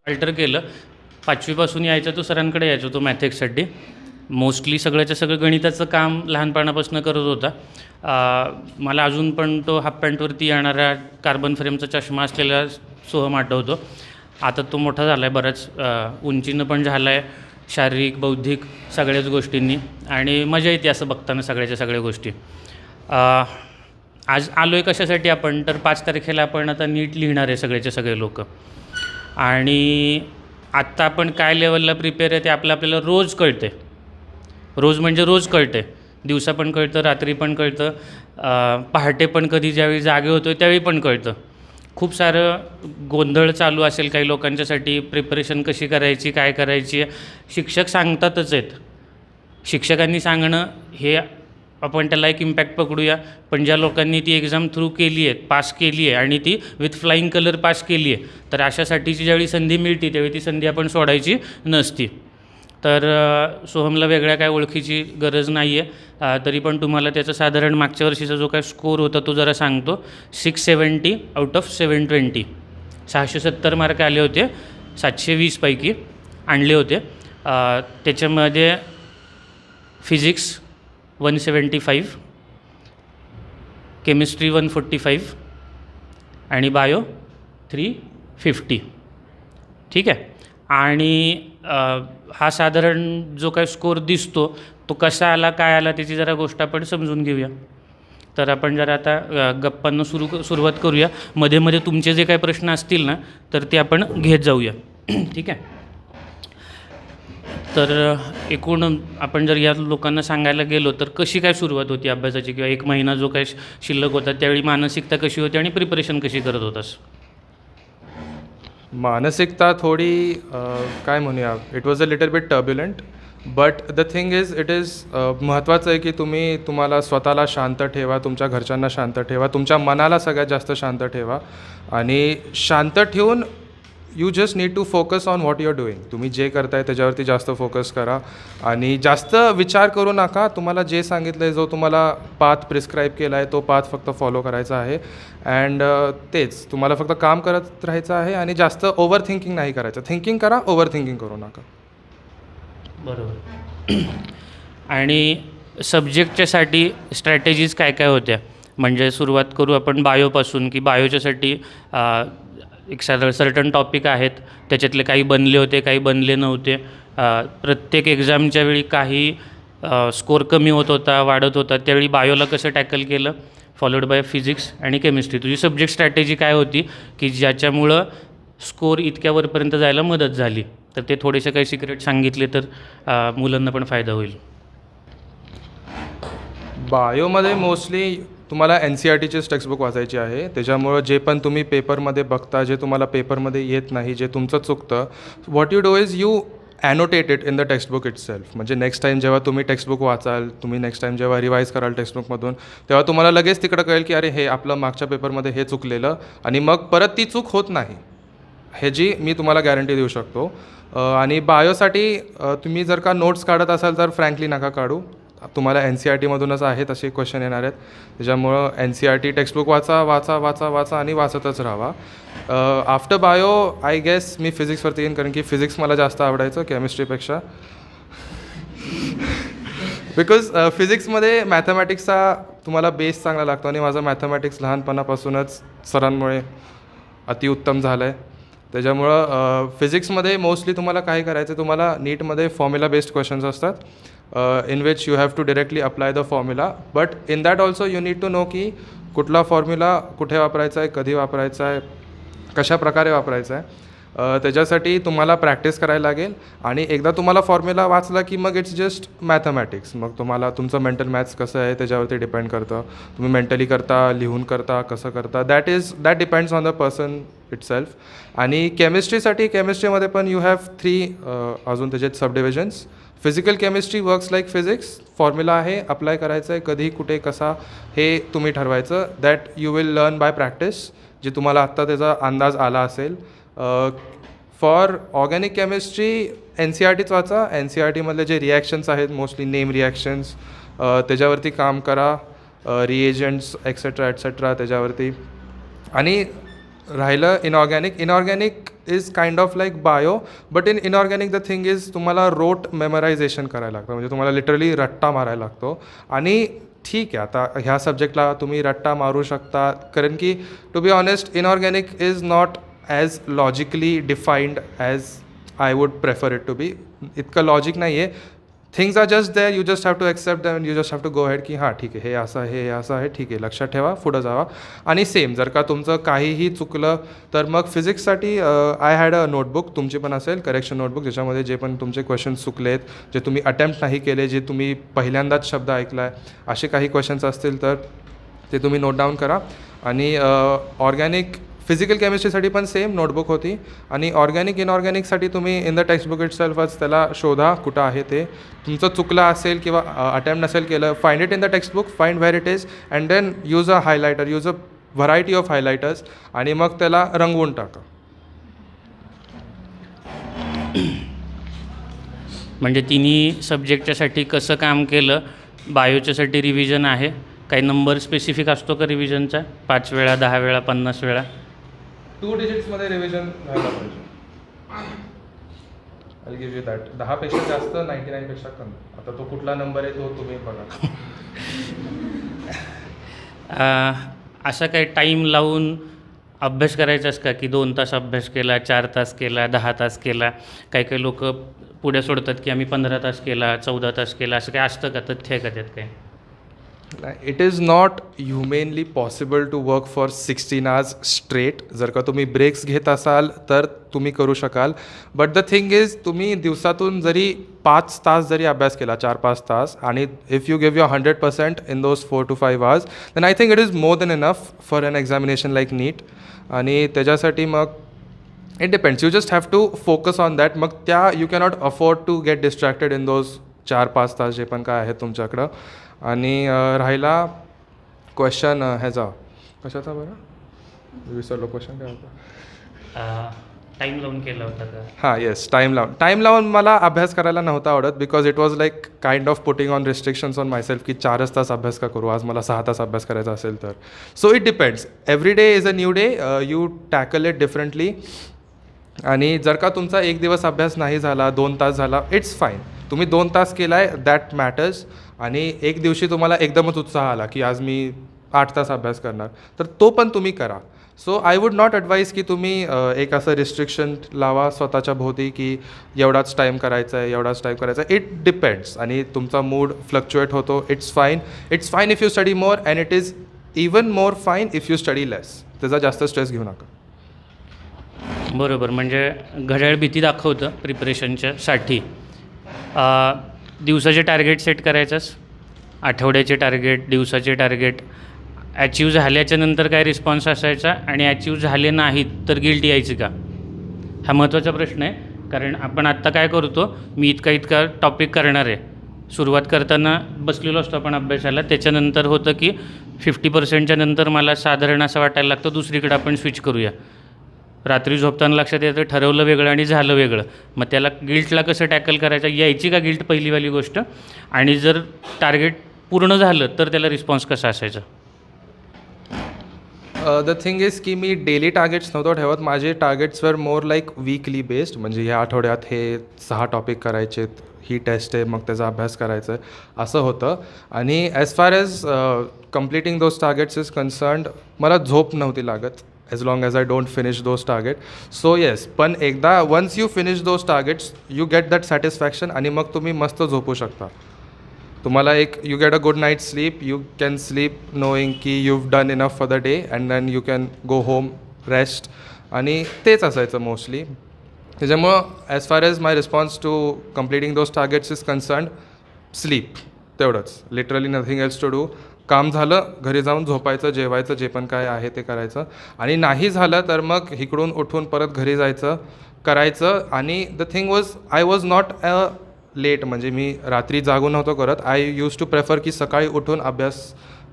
Alter केलं. 5वीपासून यायचा तो सरांकडे यायचो तो मॅथेक्ससाठी. मोस्टली सगळ्याचं सगळं गणिताचं काम लहानपणापासून करत होता. मला अजून पण तो हाफ पॅन्टवरती येणारा कार्बन फ्रेमचा चष्मा असलेला सोहम आठवतो. आता तो मोठा झाला आहे बराच, उंचीनं पण झाला आहे, शारीरिक बौद्धिक सगळ्याच गोष्टींनी, आणि मजा येते असं बघताना सगळ्याच्या सगळ्या गोष्टी. आज आलो आहे कशासाठी आपण, तर 5 तारखेला आपण आता नीट लिहिणार आहे सगळेचे सगळे लोक. आणि आत्ता आपण काय लेवलला प्रिपेअर आहे ते आपल्याला रोज कळते. रोज म्हणजे रोज कळते, दिवसा पण कळतं, रात्री पण कळतं, पहाटे पण कधी ज्यावेळी जागे होतो त्यावेळी पण कळतं. खूप सारं गोंधळ चालू असेल काही लोकांच्यासाठी, प्रिपरेशन कशी करायची, काय करायची. शिक्षक सांगतातच आहेत, शिक्षकांनी सांगणं हे आपण त्याला एक इम्पॅक्ट पकडूया. पण ज्या लोकांनी ती एक्झाम थ्रू केली आहे, पास केली आहे आणि ती विथ फ्लाईंग कलर पास केली आहे, तर अशासाठीची ज्यावेळी संधी मिळते त्यावेळी ती संधी आपण सोडायची नसती. तर सोहमला वेगळ्या काय ओळखीची गरज नाही आहे. तरी पण तुम्हाला त्याचा साधारण मागच्या वर्षीचा जो काय स्कोर होता तो जरा सांगतो. 670 आउट ऑफ 720, 670 मार्क आले होते 720 पैकी आणले होते. त्याच्यामध्ये फिजिक्स 175, केमिस्ट्री 145 आणि बायो 350. ठीक आहे. आणि हा साधारण जो काय स्कोर दिसतो तो कसा आला, काय आला, त्याची जरा गोष्ट आपण समजून घेऊया. तर आपण जरा आता गप्पांना सुरुवात करूया. मध्ये मध्ये तुमचे जे काही प्रश्न असतील ना तर ते आपण घेत जाऊया. ठीक आहे. तर एकूण आपण जर या लोकांना सांगायला गेलो तर कशी काय सुरुवात होती अभ्यासाची, किंवा 1 महिना जो काय शिल्लक होता त्यावेळी मानसिकता कशी होती आणि प्रिपरेशन कशी करत होतास? मानसिकता थोडी काय म्हणूया, it was a little bit turbulent, but the thing is it is महत्त्वाचं आहे की तुम्हाला स्वतःला शांत ठेवा, तुमच्या घरच्यांना शांत ठेवा, तुमच्या मनाला सगळ्यात जास्त शांत ठेवा. आणि शांत ठेवून you just need to focus on what you are doing. तुम्ही जे करताय त्याच्यावरती जास्त फोकस करा आणि जास्त विचार करू नका. तुम्हाला जे सांगितलं आहे, जो तुम्हाला पाथ प्रिस्क्राईब केला आहे तो पाथ फक्त फॉलो करायचा आहे. अँड तेच तुम्हाला फक्त काम करत राहायचं आहे आणि जास्त ओव्हर थिंकिंग नाही करायचं. थिंकिंग करा, ओव्हर थिंकिंग करू नका. बरोबर. आणि सब्जेक्टच्यासाठी स्ट्रॅटेजीज काय काय होत्या? म्हणजे सुरुवात करू आपण बायोपासून, की बायोच्यासाठी एक सर्टन टॉपिक आहेत, त्याच्यातले काही बनले होते, काही बनले नव्हते. प्रत्येक एक्झामच्या वेळी काही स्कोर कमी होत होता, वाढत होता, त्यावेळी बायोला कसं टॅकल केलं, फॉलोड बाय फिजिक्स आणि केमिस्ट्री. तुझी सब्जेक्ट स्ट्रॅटेजी काय होती की ज्याच्यामुळं स्कोर इतक्यावरपर्यंत जायला मदत झाली? तर ते थोडेसे काही सिक्रेट सांगितले तर मुलांना पण फायदा होईल. बायोमध्ये मोस्टली तुम्हाला NCERTचीच टेक्स्टबुक वाचायची आहे. त्याच्यामुळं जे पण तुम्ही पेपरमध्ये बघता, जे तुम्हाला पेपरमध्ये येत नाही, जे तुमचं चुकतं, what you do is you annotate it in the textbook itself. म्हणजे नेक्स्ट टाईम जेव्हा तुम्ही टेक्स्टबुक वाचाल, तुम्ही नेक्स्ट टाईम जेव्हा रिवाईज कराल टेक्स्टबुकमधून, तेव्हा तुम्हाला लगेच तिकडं कळेल की अरे हे आपलं मागच्या पेपरमध्ये हे चुकलेलं, आणि मग परत ती चूक होत नाही, ह्याची मी तुम्हाला गॅरंटी देऊ शकतो. आणि बायोसाठी तुम्ही जर का नोट्स काढत असाल तर फ्रँकली नका काढू. तुम्हाला NCERTमधूनच आहेत असे क्वेश्चन येणार आहेत. त्याच्यामुळं NCERT टेक्स्टबुक वाचा वाचा वाचा वाचा आणि वाचतच राहावा. आफ्टर बायो आय गेस मी फिजिक्सवरती येईन, कारण की फिजिक्स मला जास्त आवडायचं केमिस्ट्रीपेक्षा. बिकॉज फिजिक्समध्ये मॅथमॅटिक्सचा तुम्हाला बेस चांगला लागतो आणि माझं मॅथमॅटिक्स लहानपणापासूनच सरांमुळे अतिउत्तम झालं आहे. त्याच्यामुळं फिजिक्समध्ये मोस्टली तुम्हाला काय करायचं, तुम्हाला नीटमध्ये फॉर्म्युला बेस्ड क्वेश्चन्स असतात, in which you have to directly apply the formula, but in that also you need to know की कुठला फॉर्म्युला कुठे वापरायचा आहे, कधी वापरायचा आहे, कशा प्रकारे वापरायचा आहे. त्याच्यासाठी तुम्हाला प्रॅक्टिस करायला लागेल. आणि एकदा तुम्हाला फॉर्म्युला वाचला की मग इट्स जस्ट मॅथमॅटिक्स. मग तुम्हाला तुमचं मेंटल मॅथ्स कसं आहे त्याच्यावरती डिपेंड करतं. तुम्ही मेंटली करता, लिहून करता, कसं करता, that depends on the person itself. आणि केमिस्ट्रीमध्ये पण यू हॅव 3 अजून त्याच्यात sub divisions. Physical chemistry works like physics. Formula आहे, अप्लाय करायचं आहे, कधी कुठे कसा हे तुम्ही ठरवायचं. That you will learn by practice, जे तुम्हाला आत्ता त्याचा अंदाज आला असेल. फॉर ऑर्गॅनिक केमिस्ट्री NCERTच वाचा. NCERTमधले जे रिॲक्शन्स आहेत, मोस्टली नेम रिॲक्शन्स, त्याच्यावरती काम करा, रिएजंट्स एक्सेट्रा एक्सेट्रा त्याच्यावरती. आणि राहिलं inorganic is kind of like bio, but in inorganic the thing is तुम्हाला रोट मेमरायझेशन करायला लागतं, म्हणजे तुम्हाला लिटरली रट्टा मारायला लागतो. आणि ठीक आहे, आता ह्या सब्जेक्टला तुम्ही रट्टा मारू शकता, कारण की to be honest inorganic is not as logically defined as I would prefer it to be. इतकं लॉजिक नाही आहे. Things are just there, you just have to accept them, you just have to go head की हां ठीक आहे, हे असं आहे, हे असं आहे, ठीक आहे, लक्षात ठेवा, पुढं जावा. आणि सेम जर का तुमचं काहीही चुकलं तर मग फिजिक्ससाठी आय हॅड अ नोटबुक, तुमची पण असेल करेक्शन नोटबुक, ज्याच्यामध्ये जे पण तुमचे क्वेश्चन्स चुकलेत, जे तुम्ही अटेम्प्ट नाही केले, जे तुम्ही पहिल्यांदाच शब्द ऐकला आहे, असे काही क्वेश्चन्स असतील तर ते तुम्ही नोट डाऊन करा. आणि ऑर्गॅनिक फिजिकल केमिस्ट्रीसाठी पण सेम नोटबुक होती. आणि ऑर्गॅनिक इनऑर्गॅनिकसाठी तुम्ही इन द टेक्स्टबुक इटसेल्फच त्याला शोधा कुठं आहे ते. तुमचं चुकलं असेल किंवा अटेम्प्ट नसेल केलं, find it in the textbook, find where it is, and then use a highlighter, use a variety of highlighters, आणि मग त्याला रंगवून टाका. म्हणजे तिन्ही सब्जेक्टच्यासाठी कसं काम केलं. बायोच्यासाठी रिव्हिजन आहे, काही नंबर स्पेसिफिक असतो का रिव्हिजनचा, 5 वेळा, 10 वेळा, 50 वेळा? 2 डिजिट्समध्ये रिव्हिजन व्हायला पाहिजे. I give you that. 10पेक्षा जास्त, 99पेक्षा कमी. आता तो कुठला नंबर आहे तो तुम्ही बघा. असा काही टाईम लावून अभ्यास करायचाच का, की 2 तास अभ्यास केला, 4 तास केला, 10 तास केला? काही काही लोक पुढे सोडतात की आम्ही 15 तास केला, 14 तास केला, असं काही असतं का, तथ्य आहे का त्यात काय? It is not humanly possible to work for 16 hours straight. जर का तुम्ही ब्रेक्स घेत असाल तर तुम्ही करू शकाल. बट द थिंग इज, तुम्ही दिवसातून जरी 5 तास जरी अभ्यास केला, 4-5 तास, आणि if you give your 100% in those 4 to 5 hours, then I think it is more than enough for an examination like NEET. आणि त्याच्यासाठी मग it depends, you just have to focus on that. मग त्या you cannot afford to get distracted in those 4-5 तास जे पण काय आहेत तुमच्याकडं. आणि राहिला क्वेश्चन ह्याचा, कशाचा बरं विसरलो, क्वेश्चन काय होता? टाईम लावून केला होता का? हां येस, टाईम लावून मला अभ्यास करायला नव्हता आवडत, because it was like kind of putting on restrictions on myself, की 4च तास अभ्यास का करू, आज मला 6 तास अभ्यास करायचा असेल तर. So it depends, every day is a new day, you tackle it differently. आणि जर का तुमचा एक दिवस अभ्यास नाही झाला, 2 तास झाला, इट्स फाईन. तुम्ही 2 तास केला आहे, दॅट मॅटर्स. आणि एक दिवशी तुम्हाला एकदमच उत्साह आला की आज मी 8 तास अभ्यास करणार, तर तो पण तुम्ही करा. So I would not advise की तुम्ही एक असं रिस्ट्रिक्शन लावा स्वतःच्या भोवती की एवढाच टाईम करायचा आहे, एवढाच टाईम करायचा आहे. It depends. आणि तुमचा मूड फ्लक्च्युएट होतो, it's fine if you study more, and it is even more fine if you study less. त्याचा जास्त स्ट्रेस घेऊ नका. बरोबर. म्हणजे घड्याळ भीती दाखवतं प्रिपरेशनच्यासाठी. दिवसाचे टार्गेट सेट करायचंच, आठवड्याचे टार्गेट, दिवसाचे टार्गेट. ॲचिव्ह झाल्याच्या नंतर काय रिस्पॉन्स असायचा, आणि ॲचिव्ह झाले नाहीत तर गिल्ट यायची का, हा महत्त्वाचा प्रश्न आहे. कारण आपण आत्ता काय करतो, मी इतका टॉपिक करणार आहे, सुरुवात करताना बसलेलो असतो आपण अभ्यासाला, त्याच्यानंतर होतं की 50%च्या नंतर मला साधारण असं वाटायला लागतं दुसरीकडे आपण स्विच करूया. रात्री झोपताना लक्षात येतं ठरवलं वेगळं आणि झालं वेगळं. मग त्याला गिल्टला कसं टॅकल करायचं, यायची का गिल्ट पहिलीवाली गोष्ट, आणि जर टार्गेट पूर्ण झालं तर त्याला रिस्पॉन्स कसा असायचा? द थिंग इज की मी डेली टार्गेट्स नव्हतो ठेवत. माझे टार्गेट्स वर मोर लाईक वीकली बेस्ड. म्हणजे ह्या आठवड्यात हे 6 टॉपिक करायचेत, ही टेस्ट आहे, मग त्याचा अभ्यास करायचा आहे, असं होतं. आणि as far as completing those targets is concerned, मला झोप नव्हती लागत as long as I don't finish those targets. So yes, पण एकदा once you finish those targets, you get that satisfaction, आणि मग तुम्ही मस्त झोपू शकता. तुम्हाला एक you get a good night's sleep, you can sleep knowing की you've done enough for the day, and then you can go home, rest. आणि तेच असायचं मोस्टली. त्याच्यामुळं as far as my response to completing those targets is concerned, sleep, तेवढंच. Literally nothing else to do. काम झालं, घरी जाऊन झोपायचं, जेवायचं, जे पण काय आहे ते करायचं. आणि नाही झालं तर मग इकडून उठून परत घरी जायचं, करायचं. आणि the thing I was not a late, म्हणजे मी रात्री जागून नव्हतो करत. आय यूज टू प्रेफर की सकाळी उठून अभ्यास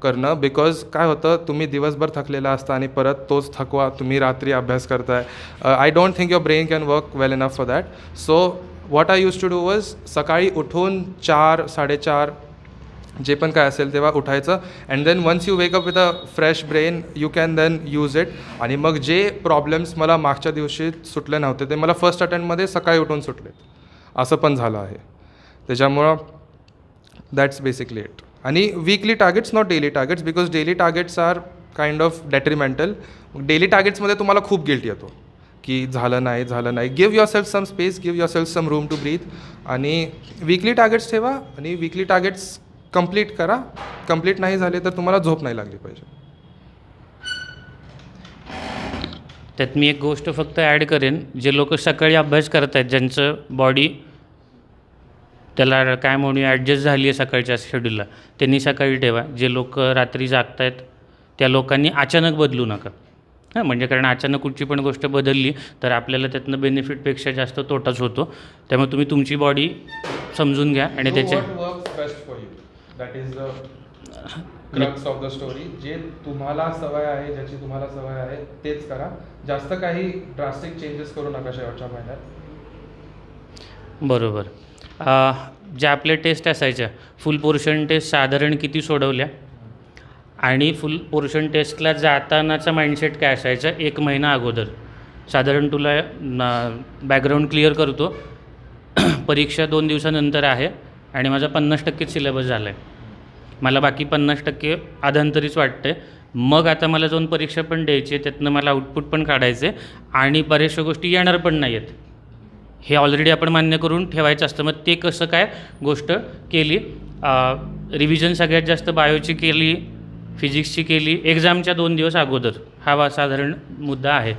करणं, बिकॉज काय होतं, तुम्ही दिवसभर थकलेला असता आणि परत तोच थकवा तुम्ही रात्री अभ्यास करताय. I don't think your brain can work well enough for that. So what I use to do was, सकाळी उठून 4, 4:30 जे पण काय असेल तेव्हा उठायचं and then once you wake up with a fresh brain you can then use it. आणि मग जे प्रॉब्लेम्स मला मागच्या दिवशी सुटले नव्हते ते मला फर्स्ट अटेम्प्टमध्ये सकाळी उठून सुटलेत, असं पण झालं आहे. त्याच्यामुळं दॅट्स बेसिकली इट. आणि weekly targets not daily targets, because daily targets are kind of detrimental. Daily टार्गेट्समध्ये तुम्हाला खूप गिल्ट येतो की झालं नाही. Give yourself some space, give yourself some room to breathe. आणि वीकली टार्गेट्स ठेवा आणि वीकली टार्गेट्स कंप्लीट करा. कंप्लीट नाही झाले तर तुम्हाला झोप नाही लागली पाहिजे. त्यात मी एक गोष्ट फक्त ॲड करेन, जे लोक सकाळी अभ्यास करत आहेत, ज्यांचं बॉडी त्याला काय म्हणून ॲडजस्ट झाली आहे सकाळच्या शेड्यूलला, त्यांनी सकाळी ठेवा. जे लोक रात्री जागत आहेत त्या लोकांनी अचानक बदलू नका. हां, म्हणजे कारण अचानक कुठची पण गोष्ट बदलली तर आपल्याला त्यातनं बेनिफिटपेक्षा जास्त तोटाच होतो. त्यामुळे तुम्ही तुमची बॉडी समजून घ्या आणि त्याच्या that is the crux of the story. जे तुम्हाला सवय आहे, ज्याची तुम्हाला सवय आहे तेच करा. जास्त काही ड्रास्टिक चेंजेस करू नका शेवटच्या महिन्यात. बरोबर. ज्या आपल्या टेस्ट असायच्या फुल पोर्शन टेस्ट साधारण किती सोडवल्या आणि फुल पोर्शन टेस्टला जातानाचा माइंडसेट काय असायचा एक महिना अगोदर. साधारण तुला बॅकग्राऊंड क्लिअर करतो. परीक्षा 2 दिवसानंतर आहे आणि माझा 50% सिलेबस झाला आहे. मला बाकी 50% अधांतरीच वाटतं आहे. मग आता मला जाऊन परीक्षा पण द्यायची आहे, त्यातनं मला आउटपुट पण काढायचं आहे आणि बऱ्याचशा गोष्टी येणार पण नाही आहेत. हे ऑलरेडी आपण मान्य करून ठेवायचं असतं. मग ते कसं काय गोष्ट केली. रिव्हिजन सगळ्यात जास्त बायोची केली, फिजिक्सची केली एक्झामच्या 2 दिवस अगोदर. हा साधारण मुद्दा आहे.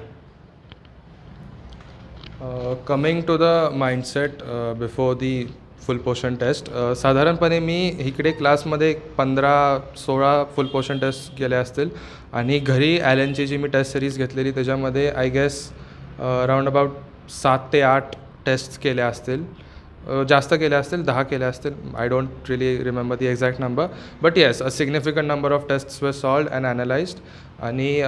Coming to the mindset before the full portion test, साधारणपणे मी इकडे क्लासमध्ये 15-16 फुल पोर्शन टेस्ट केले असतील आणि घरी ॲलनची जी मी टेस्ट सिरीज घेतलेली त्याच्यामध्ये आय गेस राऊंड अबाउट 7 ते 8 टेस्ट केल्या असतील. जास्त केल्या असतील, 10 केल्या असतील. I don't relief remember the exact number, but yes a significant number of tests वर सॉल्व्ड अँड ॲनालाइज्ड. आणि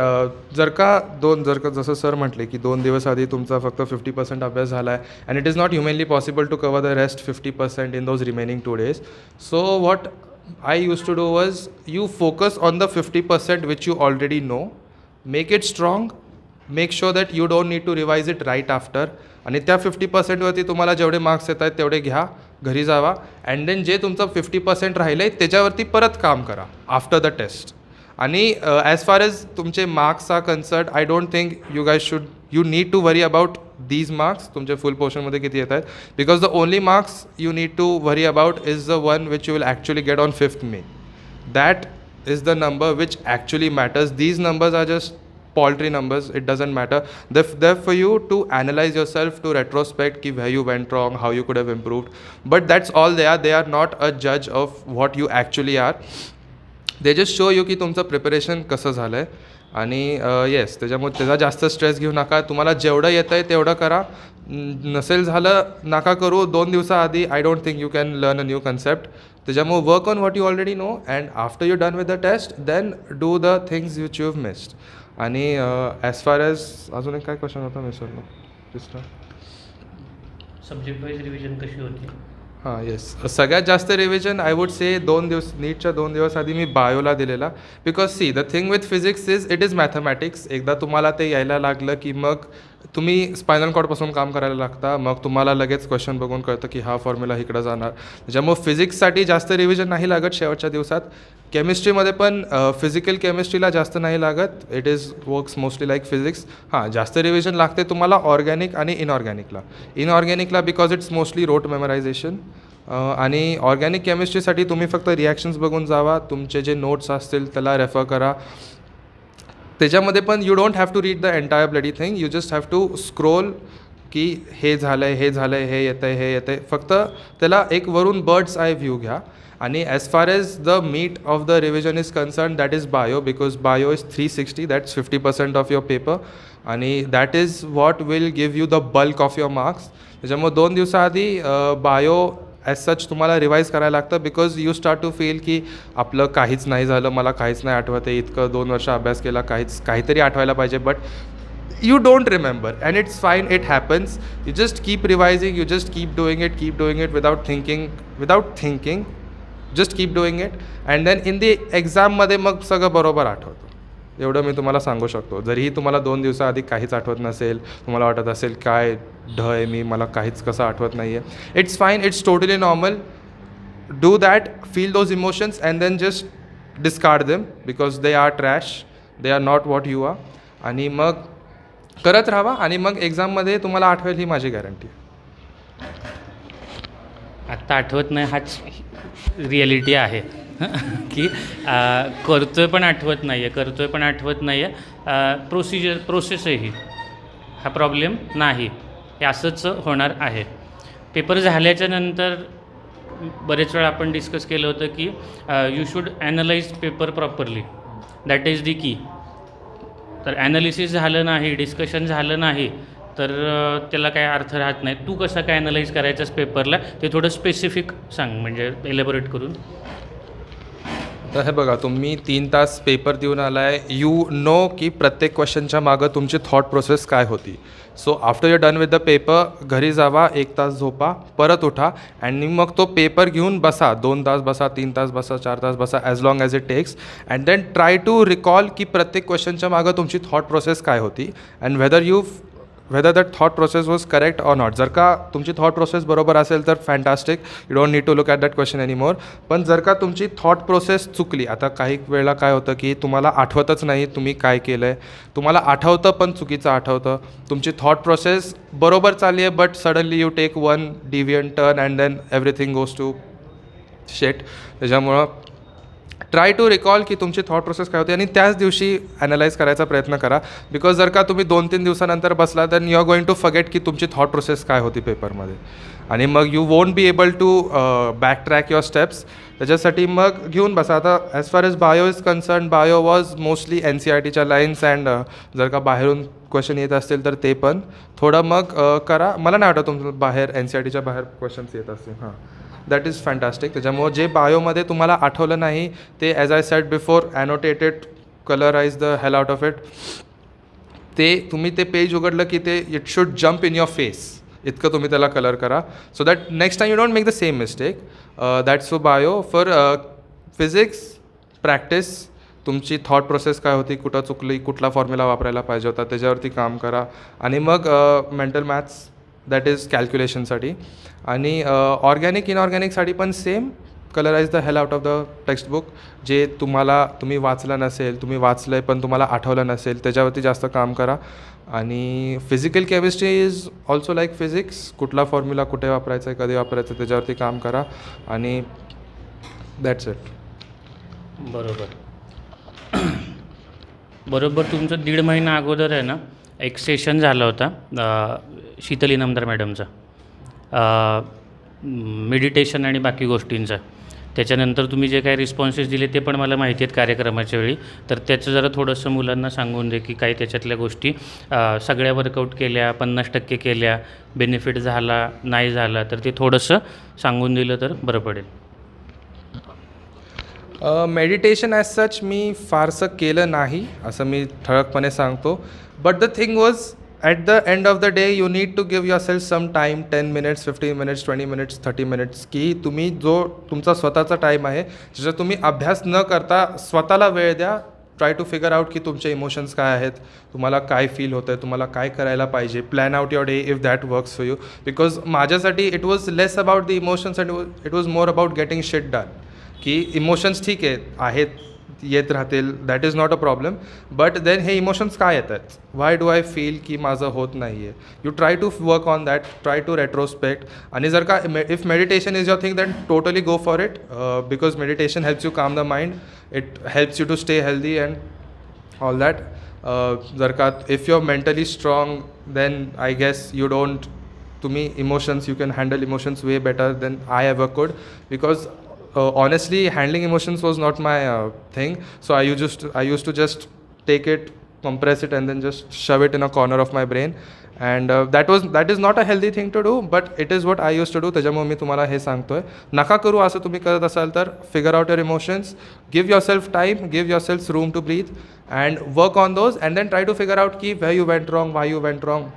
जर का जसं सर म्हटले की 2 दिवस आधी तुमचा फक्त 50% अभ्यास झाला आहे and it is not humanly possible to cover the rest 50% in those remaining 2 days. So what I use to do was you focus on the 50% which you already know, make it strong, make sure that you don't need to revise it right after. आणि त्या 50%वरती तुम्हाला जेवढे marks येत आहेत तेवढे घ्या, घरी जावा and then जे तुमचं 50% राहिलं आहे त्याच्यावरती परत काम करा आफ्टर द टेस्ट. आणि ॲज फार एज तुमचे marks are concerned I don't think you need to worry about these marks तुमच्या फुल पोर्शनमध्ये किती येत आहेत, because the only marks you need to worry about is the one which you will actually get on 5th May. That is the number which actually matters. These numbers are just paltry numbers. It doesn't matter. They're for you to analyze yourself, to retrospect ki where you went wrong, how you could have improved. But that's all they are. They are not a judge of what you actually are. They just show you की तुमचं preparation कसं झालं आहे. आणि yes त्याच्यामुळे त्याचा जास्त stress घेऊ नका. तुम्हाला जेवढं येतं आहे तेवढं करा. नसेल झालं नका करू 2 दिवसाआधी. I don't think you can learn a new concept. त्याच्यामुळे work on what you already know and after you done with the test then do the things which you have missed. आणि ॲज फार एज अजून एक काय question होता मिसरलो दुसरा. Subject wise revision कशी होती. हां येस सगळ्यात जास्त रिव्हिजन आय वुड से 2 दिवस नीटच्या 2 दिवस आधी मी बायोला दिलेला. Because C the thing with physics is it is mathematics. एकदा तुम्हाला ते यायला लागलं की मग तुम्ही स्पायनल कॉर्डपासून काम करायला लागता. मग तुम्हाला लगेच क्वेश्चन बघून कळतं की हा फॉर्म्युला इकडं जाणार. त्याच्यामुळे फिजिक्ससाठी जास्त रिव्हिजन नाही लागत शेवटच्या दिवसात. केमिस्ट्रीमध्ये पण फिजिकल केमिस्ट्रीला जास्त नाही लागत. It is works mostly like physics. हां जास्त रिव्हिजन लागते तुम्हाला ऑर्गॅनिक आणि इनऑर्गॅनिकला बिकॉज इट्स मोस्टली रोट मेमरायझेशन. आणि ऑर्गॅनिक केमिस्ट्रीसाठी तुम्ही फक्त रिॲक्शन्स बघून जावा. तुमचे जे नोट्स असतील त्याला रेफर करा. त्याच्यामध्ये पण you don't have to read the entire bloody thing. You just have to scroll की हे झालं आहे हे येतं आहे. फक्त त्याला एक वरून बर्ड्स आय व्ह्यू घ्या. आणि as far as the meat of the revision is concern that is bio. Because bio is 360 that's 50% of your paper. आणि that is what will give you the bulk of your marks. त्याच्यामुळे 2 दिवसाआधी bio as such तुम्हाला revise करायला लागतं. Because you start to feel की आपलं काहीच नाही झालं, मला काहीच नाही आठवत आहे. इतकं 2 वर्ष अभ्यास केला, काहीतरी आठवायला पाहिजे. But you don't remember and it's fine, it happens. You just keep revising, you just keep doing it without thinking. Just keep doing it and then in the एक्झाममध्ये मग सगळं बरोबर आठवतं. एवढं मी तुम्हाला सांगू शकतो. जरीही तुम्हाला 2 दिवसाआधी काहीच आठवत नसेल, तुम्हाला वाटत असेल काय ढ आहे मला काहीच कसं आठवत नाही आहे, it's fine, it's totally normal. Do that, feel those emotions and then just discard them because they are trash, they are not what you are. आणि मग करत राहा आणि मग एक्झाममध्ये तुम्हाला आठवेल ही माझी गॅरंटी. आत्ता आठवत नाही हाच रिॲलिटी आहे की करतोय पण आठवत नाही आहे. प्रोसेस आहे ही, हा प्रॉब्लेम नाही, हे असंच होणार आहे. पेपर झाल्याच्या नंतर बरेच वेळा आपण डिस्कस केलं होतं की you should analyse paper properly, that is the की. तर ॲनालिसिस झालं नाही, डिस्कशन झालं नाही तर त्याला काय अर्थ राहत नाही. तू कसं काय ॲनलाइज करायचंस पेपरला ते थोडं स्पेसिफिक सांग, म्हणजे एलेबोरेट करून. तर हे बघा, तुम्ही 3 तास पेपर देऊन आलाय, यू नो की प्रत्येक क्वेश्चनच्या मागं तुमची थॉट प्रोसेस काय होती. So after you done with the paper, घरी जावा, 1 तास झोपा, परत उठा आणि मग तो पेपर घेऊन बसा. 2 तास बसा, 3 तास बसा, 4 तास बसा, as long as it takes. And then try to recall की प्रत्येक क्वेश्चनच्या मागं तुमची थॉट प्रोसेस काय होती and whether that thought process was correct or not. जर का तुमची थॉट प्रोसेस बरोबर असेल तर fantastic, you don't need to look at that question anymore. पण जर का तुमची थॉट प्रोसेस चुकली, आता काही वेळेला काय होतं की तुम्हाला आठवतच नाही तुम्ही काय केलं आहे, तुम्हाला आठवतं पण चुकीचं आठवतं, तुमची थॉट प्रोसेस बरोबर चालली आहे but suddenly you take one deviant turn and then everything goes to shit. त्याच्यामुळं ट्राय टू रिकॉल की तुमची थॉट प्रोसेस काय होती आणि त्याच दिवशी ॲनालाइज करायचा प्रयत्न करा. बिकॉज जर का तुम्ही 2-3 दिवसानंतर बसला तर you are going to forget की तुमची थॉट प्रोसेस काय होती पेपरमध्ये आणि मग you won't be able to back track your steps. त्याच्यासाठी मग घेऊन बसा. आता as far as bio is concern, bio was mostly NCERTच्या लाईन्स अँड जर का बाहेरून क्वेश्चन येत असतील तर ते पण थोडं मग करा. मला नाही वाटत तुमचं बाहेर NCERTच्या बाहेर क्वेश्चन्स येत असतील. हां, दॅट इज फॅन्टास्टिक. त्याच्यामुळं जे बायोमध्ये तुम्हाला आठवलं नाही ते as I said before, annotated, colourise the hell out of it. ते तुम्ही ते पेज उघडलं की ते it should jump in your face, इतकं तुम्ही त्याला कलर करा. So that next time you don't make the same mistake. That's for bio. For physics practice, तुमची थॉट प्रोसेस काय होती, कुठं चुकली, कुठला फॉर्म्युला वापरायला पाहिजे होता त्याच्यावरती काम करा. आणि मग मेंटल मॅथ्स, दॅट इज कॅल्क्युलेशनसाठी. आणि ऑर्गॅनिक इनऑर्गॅनिकसाठी पण same, colourise the hell out of the textbook. जे तुम्ही वाचलं नसेल, तुम्ही वाचलं आहे पण तुम्हाला आठवलं नसेल त्याच्यावरती जास्त काम करा. आणि physical chemistry is also like physics, कुठला फॉर्म्युला कुठे वापरायचा आहे, कधी वापरायचं त्याच्यावरती काम करा. आणि दॅट्स इट. बरोबर तुमचं 1.5 महिना अगोदर आहे ना एक सेशन झाला होता शीतल इनामदार मॅडमचा, मेडिटेशन आणि बाकी गोष्टींचा. त्याच्यानंतर तुम्ही जे काही रिस्पॉन्सेस दिले ते पण मला माहिती आहेत कार्यक्रमाच्या वेळी. तर त्याचं जरा थोडंसं मुलांना सांगून दे की काही त्याच्यातल्या गोष्टी सगळ्या वर्कआउट केल्या, 50% केल्या, बेनिफिट झाला नाही झाला तर ते थोडंसं सांगून दिलं तर बरं पडेल. मेडिटेशन ॲज सच मी फारसं केलं नाही असं मी ठळकपणे सांगतो. But the thing was at the end of the day you need to give yourself some time, 10 minutes, 15 minutes, 20 minutes, 30 minutes, की तुम्ही जो तुमचा स्वतःचा टाईम आहे ज्याच्यात तुम्ही अभ्यास न करता स्वतःला वेळ द्या. ट्राय टू फिगर आउट की तुमचे इमोशन्स काय आहेत, तुम्हाला काय फील होतं आहे, तुम्हाला काय करायला पाहिजे. Plan out your day if that works for you. Because माझ्यासाठी it was less about the emotions and it was more about getting shit done. की इमोशन्स ठीक आहेत येत राहतील, that is not a problem. But then हे emotions काय येतात, why do I feel की माझं होत नाही आहे. You try to work on that, try to retrospect. आणि जर का if meditation is your thing then totally go for it. Because meditation helps you calm the mind, it helps you to stay healthy and all that. जर का if you are mentally strong then I guess you don't, तुम्ही emotions, you can handle emotions way better than I ever could. Because honestly handling emotions was not my thing. So I used to just take it, compress it and then just shove it in a corner of my brain. And that is not a healthy thing to do, but it is what I used to do. त्याच्यामुळे मी तुम्हाला हे सांगतोय, नका करू असं. तुम्ही करत असाल तर figure out your emotions, give yourself time, give yourself room to breathe and work on those and then try to figure out की where you went wrong, why you went wrong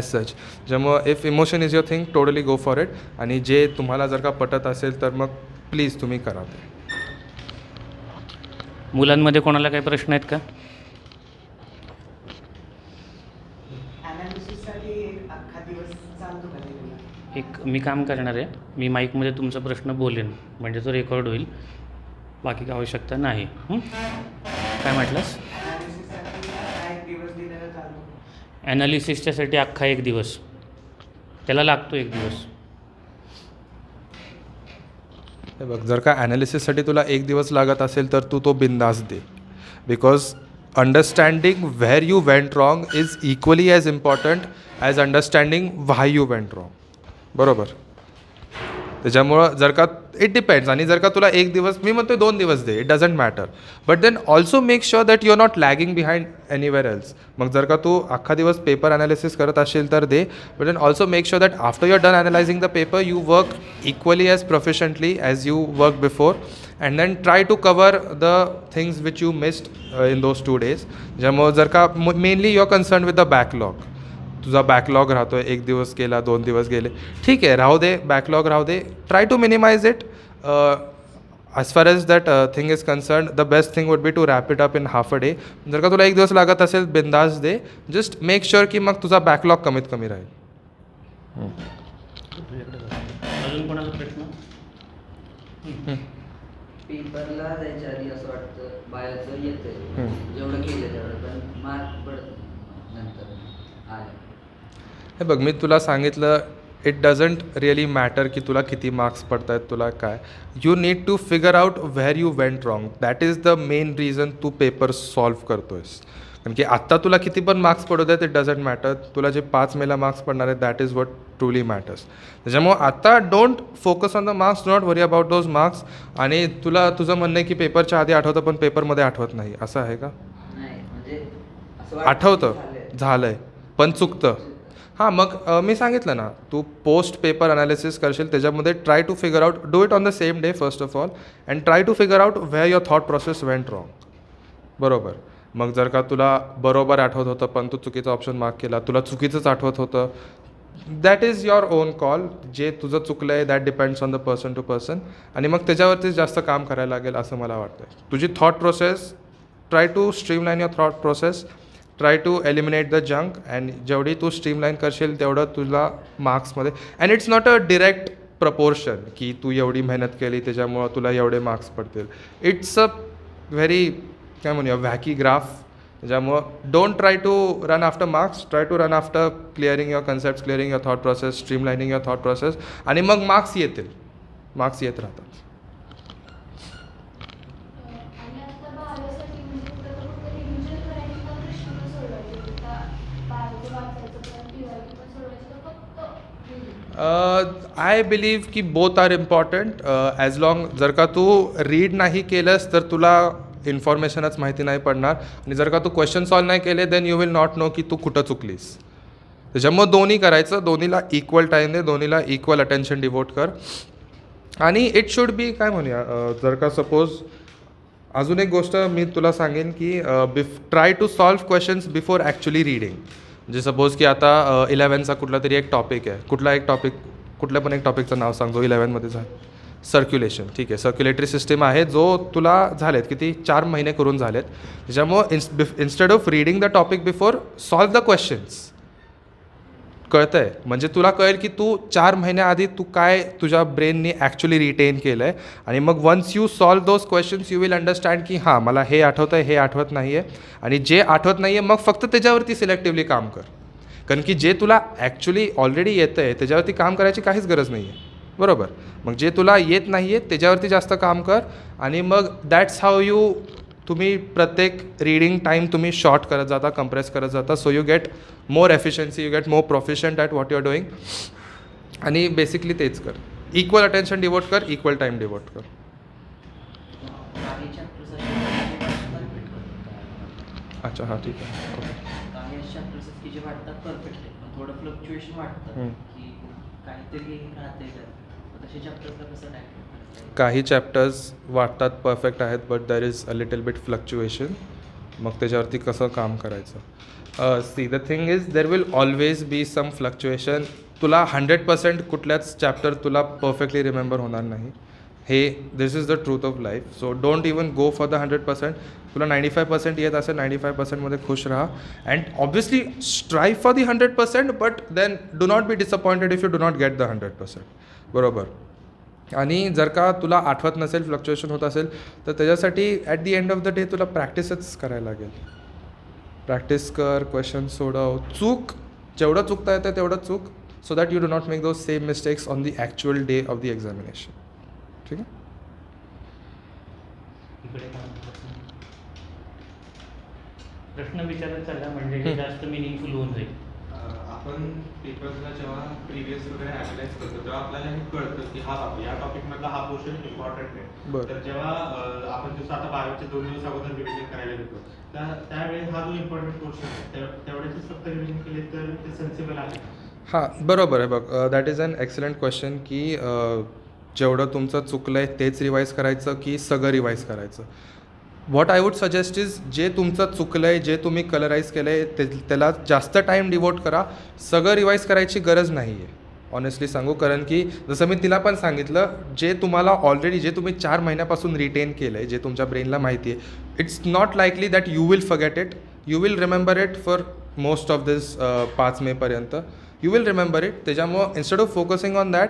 as such. ज्यामुळं if emotion is your thing totally go for it. आणि जे तुम्हाला जर का पटत असेल तर मग प्लीज तुम्ही करा ते. मुलांमध्ये कोणाला काही प्रश्न आहेत का? ॲनालिसिससाठी अख्खा दिवस चालतो का ते तुला? एक मी काम करणार आहे, मी माईकमध्ये तुमचा प्रश्न बोलेन म्हणजे तो रेकॉर्ड होईल, बाकी काही आवश्यकता नाही. काय म्हटलंस? ॲनालिसिससाठी अख्खा एक दिवस दिलेला चालतो. ॲनालिसिसच्यासाठी अख्खा एक दिवस, त्याला लागतो एक दिवस. हे बघ, जर का ॲनालिसिससाठी तुला एक दिवस लागत असेल तर तू तो बिंदास दे. Because understanding where you went wrong is equally as important as understanding why you went wrong. बरोबर. त्याच्यामुळं जर का इट डिपेंड्स, आणि जर का तुला एक दिवस, मी म्हणतो 2 दिवस दे, it doesn't matter, but then also make sure that you are not lagging behind anywhere else. मग जर का तू अख्खा दिवस पेपर ॲनालिसिस करत असेल तर दे, but then also make sure that after you are done analysing the paper you work equally as proficiently as you work before, and then try to cover the things which you missed in those 2 days. ज्यामुळं जर का mainly you are concern with the backlog, तुझा backlog राहतो आहे, 1 दिवस गेला, 2 दिवस गेले, ठीक आहे, राहू दे, बॅकलॉग राहू दे, try to minimise it. As far as that thing is concern, the best thing would be to wrap it up in half a day. जर का तुला 1 दिवस लागत असेल, बिंदास दे, जस्ट मेक शुअर की मग तुझा बॅकलॉग कमीत कमी राहील. अजून कोणाचा प्रश्न? पेपरला जायच्या आधी असं वाटतं बायोचं येतं जेवढं केलं तेवढं, पण मार्क पडत नंतर आलं. हे बघ, मी तुला सांगितलं, इट डझंट रिअली मॅटर की तुला किती मार्क्स पडत आहेत, तुला काय, you need to figure out where you went wrong. That is the main reason तू पेपर सॉल्व्ह करतो आहेस. कारण की आत्ता तुला किती पण मार्क्स पडू देत, इट डझंट मॅटर. तुला जे 5 मेला मार्क्स पडणार आहेत, that is what truly matters. त्याच्यामुळं आत्ता don't focus on the marks, don't worry about those marks. आणि तुला तुझं म्हणणं आहे की पेपरच्या आधी आठवतं पण पेपरमध्ये आठवत नाही, असं आहे का? नाही म्हणजे असं वाटतं आठवतं, झालंय. झालं आहे, पण चुकतं. हां, मग मी सांगितलं ना, तू पोस्ट पेपर अनालिसिस करशील, त्याच्यामध्ये try to figure out, do it on the same day first of all, and try to figure out where your thought process went wrong. बरोबर. मग जर का तुला बरोबर आठवत होतं पण तू चुकीचा ऑप्शन मार्क केला, तुला चुकीचंच आठवत होतं, that is your own call. जे तुझं चुकलं आहे that depends on the person to person, आणि मग त्याच्यावरतीच जास्त काम करायला लागेल असं मला वाटतं. तुझी thought process, try to streamline your thought process, try to eliminate the junk, and जेवढी तू स्ट्रीमलाईन करशील तेवढं तुला मार्क्समध्ये, and it's not a direct proportion की तू एवढी मेहनत केली त्याच्यामुळं तुला एवढे मार्क्स पडतील. इट्स अ व्हेरी, काय म्हणूया, व्हॅकी ग्राफ. त्याच्यामुळं don't try to run after marks, try to run after clearing your concept, clearing your thought process, streamlining your thought process, आणि मग मार्क्स येतील, मार्क्स येत राहतात. आणि आता बारावीसाठी म्हणजे फक्त रिव्हिजन करायची का प्रश्न सोडवायचे? का बारावीचं वाचायचं पण PYQ पण सोडवायचं का फक्त आय बिलीव्ह की both are important. As long, जर का तू रीड नाही केलंस तर तुला इन्फॉर्मेशनच माहिती नाही पडणार, आणि जर का तू क्वेश्चन सॉल्व नाही केले then you will not know की तू कुठं चुकलीस. त्याच्यामुळं दोन्ही करायचं, दोन्हीला इक्वल टाईम दे, दोन्हीला इक्वल अटेन्शन डिवोट कर. आणि इट शुड बी, काय म्हणूया, जर का सपोज अजून एक गोष्ट मी तुला सांगेन की try to solve questions before actually reading. म्हणजे सपोज की आता 11चा कुठला तरी एक टॉपिक आहे, कुठला एक टॉपिक, कुठल्या पण एक टॉपिकचं नाव सांग जो 11मध्ये झालं. सर्क्युलेशन, ठीक आहे, सर्क्युलेटरी सिस्टीम आहे जो तुला झालेत किती 4 महिने करून झालेत. त्याच्यामुळं instead of reading the topic before, solve the questions. कळतं आहे, म्हणजे तुला कळेल की तू 4 महिन्याआधी तू काय तुझ्या ब्रेननी ॲक्च्युली रिटेन केलं आहे, आणि मग once you solve those questions you will understand की हां मला हे आठवतं आहे, हे आठवत नाही आहे, आणि जे आठवत नाही आहे मग फक्त त्याच्यावरती सिलेक्टिव्हली काम कर. कारण की जे तुला ॲक्च्युली ऑलरेडी येतं आहे त्याच्यावरती काम करायची काहीच गरज नाही आहे. बरोबर. मग जे तुला येत नाही आहे त्याच्यावरती जास्त काम कर, आणि मग दॅट्स हाऊ यू, तुम्ही प्रत्येक रीडिंग टाईम तुम्ही शॉर्ट करत जाता, कंप्रेस करत जाता, so you get more efficiency, you get more proficient at what you are doing. आणि बेसिकली तेच कर, इक्वल अटेन्शन डिवोट कर, इक्वल टाईम डिवोट कर. काही चॅप्टर्स परफेक्ट करतात, अच्छा, हां, ठीक आहे, ओके. काही चॅप्टर्स की जे वाटतात परफेक्ट आहे पण थोडं फ्लक्च्युएशन वाटतं की काहीतरी राहते त्यात, तसे चॅप्टर्सला कसं टॅकल करायचं? काही चॅप्टर्स वाटतात परफेक्ट आहेत but there is a little bit fluctuation. मग त्याच्यावरती कसं काम करायचं? See the thing is there will always be some fluctuation. तुला 100% कुठल्याच चॅप्टर तुला परफेक्टली रिमेंबर होणार नाही, हे this is the truth of life. So don't even go for the 100%. तुला 95% येत असेल, 95%मध्ये खुश राहा. And obviously strive for the 100%, but then do not be disappointed if you do not get the 100%. बरोबर. आणि जर का तुला आठवत नसेल, फ्लक्च्युएशन होत असेल, तर त्याच्यासाठी at the end of the day तुला प्रॅक्टिसच करायला लागेल. प्रॅक्टिस कर, क्वेश्चन सोडव, चूक जेवढं चुकता येतं तेवढं चूक, so that you do not make those same mistakes on the actual day of the examination. ठीक आहे. इकडे काय म्हणतात? प्रश्न विचारत चालला म्हणजे हे जास्त मिनिंगफुल होऊन जाईल. आपण पेपर्सला जेव्हा प्रिव्हियस वगैरे ॲनालाइज करतो तेव्हा आपल्याला हे कळतं की हा या टॉपिकमधला हा पोर्शन इम्पॉर्टंट आहे. बरं. तर जेव्हा आपण जसं आता बायोचे 2 दिवस अगोदर रिव्हिजन करायला घेतो, त्यावेळी हा जो इम्पॉर्टंट पोर्शन आहे तेवढ्याचेच फक्त रिव्हिजन केले तर ते सेन्सिबल आहे. हां, बरोबर आहे. बघ, that is an excellent question की जेवढं तुमचं चुकलं आहे तेच रिवाईज करायचं की सगळं रिवाईज करायचं. What I would suggest is जे तुमचं चुकलं आहे, जे तुम्ही कलराईज केलं आहे त्याला जास्त टाईम डिवोट करा. सगळं रिवाईज करायची गरज नाही आहे, ऑनेस्टली सांगू. कारण की जसं मी तिला पण सांगितलं, जे तुम्हाला ऑलरेडी जे तुम्ही 4 महिन्यापासून रिटेन केलं आहे, जे तुमच्या ब्रेनला माहिती आहे, it's not likely that you will forget it. You will remember it for most of this 5 मेपर्यंत. You will remember it. त्याच्यामुळं instead of focusing on that,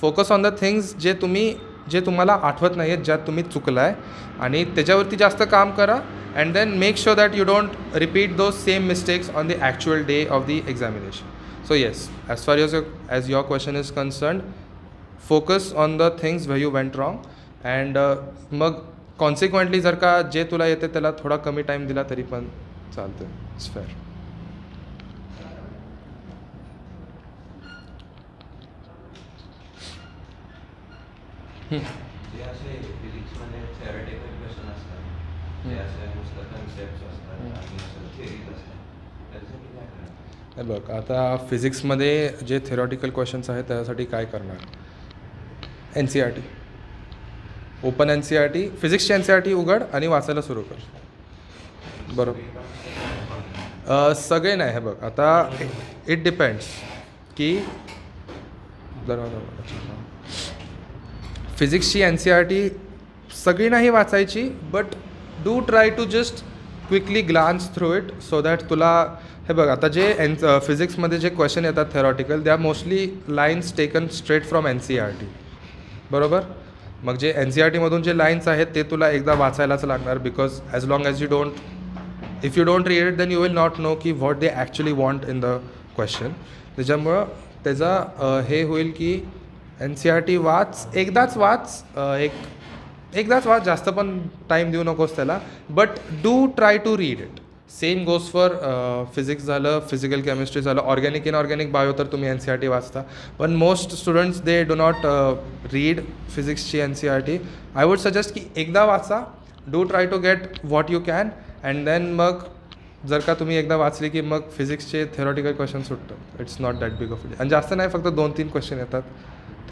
focus on the things जे तुम्हाला आठवत नाही आहेत, ज्यात तुम्ही चुकला आहे, आणि त्याच्यावरती जास्त काम करा. And then make sure that you don't repeat those same mistakes on the actual day of the examination. So yes, as far as your question is concerned, focus on the things where you went wrong, and मग consequently जर का जे तुला येते त्याला थोडा कमी time दिला तरी पण चालतं. It's fair. जे असे फिजिक्समध्ये थेरॉटिकल क्वेश्चन असतात, जे असे नुसतं कन्सेप्ट्स असतात आणि असं थिअरीज असतात, त्याच्यासाठी काय करायचं? हे बघ, आता फिजिक्समध्ये जे थेरॉटिकल क्वेश्चन्स आहेत त्यासाठी काय करणार? NCERT, ओपन NCERT, फिजिक्सची NCERT उघड आणि वाचायला सुरू कर. बरोबर. सगळे नाही. हे बघ, आता इट डिपेंड्स की फिजिक्सची NCERT सगळी नाही वाचायची, but do try to just quickly glance through it, so that तुला हे बघ, आता जे फिजिक्समध्ये जे क्वेश्चन येतात theoretical, they are mostly lines taken straight from NCERT. बरोबर. मग जे NCERTमधून जे लाईन्स आहेत ते तुला एकदा वाचायलाच लागणार, because as long as if you don't read it then you will not know की what they actually want in the question. त्याच्यामुळं त्याचा हे होईल की NCERT वाच, एकदाच वाच, एकदाच वाच, जास्त पण टाईम देऊ नकोस त्याला, but do try to read it. Same goes for physics झालं, फिजिकल केमिस्ट्री झालं, ऑर्गॅनिक इनऑर्गॅनिक बायो तर तुम्ही NCERT वाचता, पण most students they do not read फिजिक्सची NCERT. आय वुड सजेस्ट की एकदा वाचा, do try to get what you can, and then मग जर का तुम्ही एकदा वाचली की मग फिजिक्सचे थेरॉटिकल क्वेश्चन सुटतं. It's not that big of it. आणि जास्त नाही, फक्त 2-3 क्वेश्चन येतात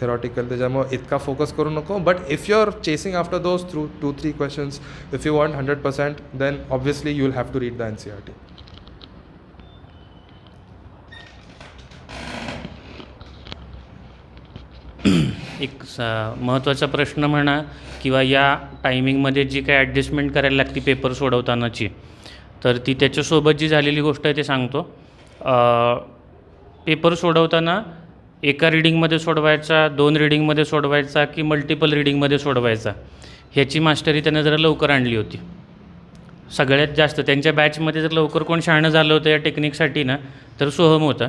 थेरॉटिकल, त्याच्यामुळे इतका फोकस करू नको. But if you are chasing after those through 2-3 questions, if you want 100%, then obviously you will have to read the NCERT. एक महत्त्वाचा प्रश्न म्हणा किंवा या टायमिंगमध्ये जी काही ॲडजस्टमेंट करायला लागते पेपर सोडवतानाची, तर ती त्याच्यासोबत जी झालेली गोष्ट आहे ते सांगतो. पेपर सोडवताना एका रीडिंगमध्ये सोडवायचा, 2 रीडिंगमध्ये सोडवायचा की मल्टिपल रीडिंगमध्ये सोडवायचा, ह्याची मास्टरी त्यानं जरा लवकर आणली होती. सगळ्यात जास्त त्यांच्या बॅचमध्ये जर लवकर कोण शहाणं झालं होतं या टेक्निकसाठी ना, तर सोहम होता.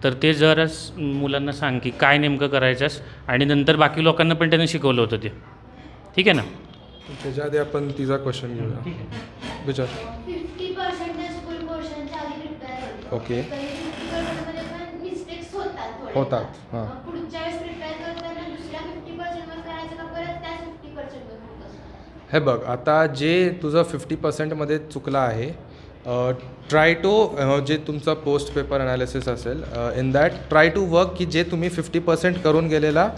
तर ते जरा मुलांना सांग की काय नेमकं करायचंस, आणि नंतर बाकी लोकांना पण त्यानं शिकवलं होतं ते. ठीक आहे ना? त्याच्या आधी आपण तिचा क्वेश्चन घेऊया. विचार. 50% स्कूल पोर्शनच्या आधी प्रिपेअर होते. ओके. तरी 50%मध्ये पण मिस्टेक्स होतात थोड्या. होतात. हां. मग पुढच्या वेळेस प्रिपेअर करताना दुसऱ्या 50%वर करायचं का परत त्याच 50%वर फोकस करायचं? हे बघ, आता जे तुझं 50%मध्ये चुकलं आहे, ट्राय टू जे तुमचं पोस्ट पेपर ॲनालिसिस असेल, in that try to work की जे तुम्ही 50% करून गेलेला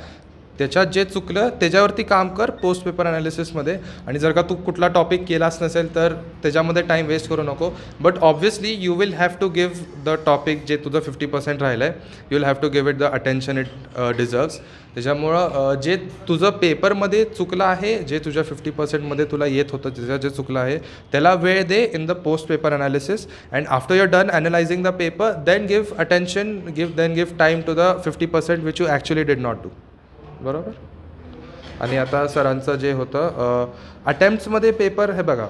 त्याच्यात जे चुकलं त्याच्यावरती काम कर पोस्ट पेपर ॲनालिसिसमध्ये. आणि जर का तू कुठला टॉपिक केलाच नसेल तर त्याच्यामध्ये टाईम वेस्ट करू नको. But obviously you will have to give the topic जे तुझं 50% राहिलं आहे, you will have to give it the attention it deserves. त्याच्यामुळं जे तुझं पेपरमध्ये चुकलं आहे, जे तुझ्या 50%मध्ये तुला येत होतं, त्याचं जे चुकलं आहे त्याला वेळ दे in the post paper analysis. And after you're done analysing the paper then give attention, give time to the 50% which you actually did not do. बरोबर. आणि आता सरांचं जे होतं अटेम्प्ट्समध्ये पेपर, हे बघा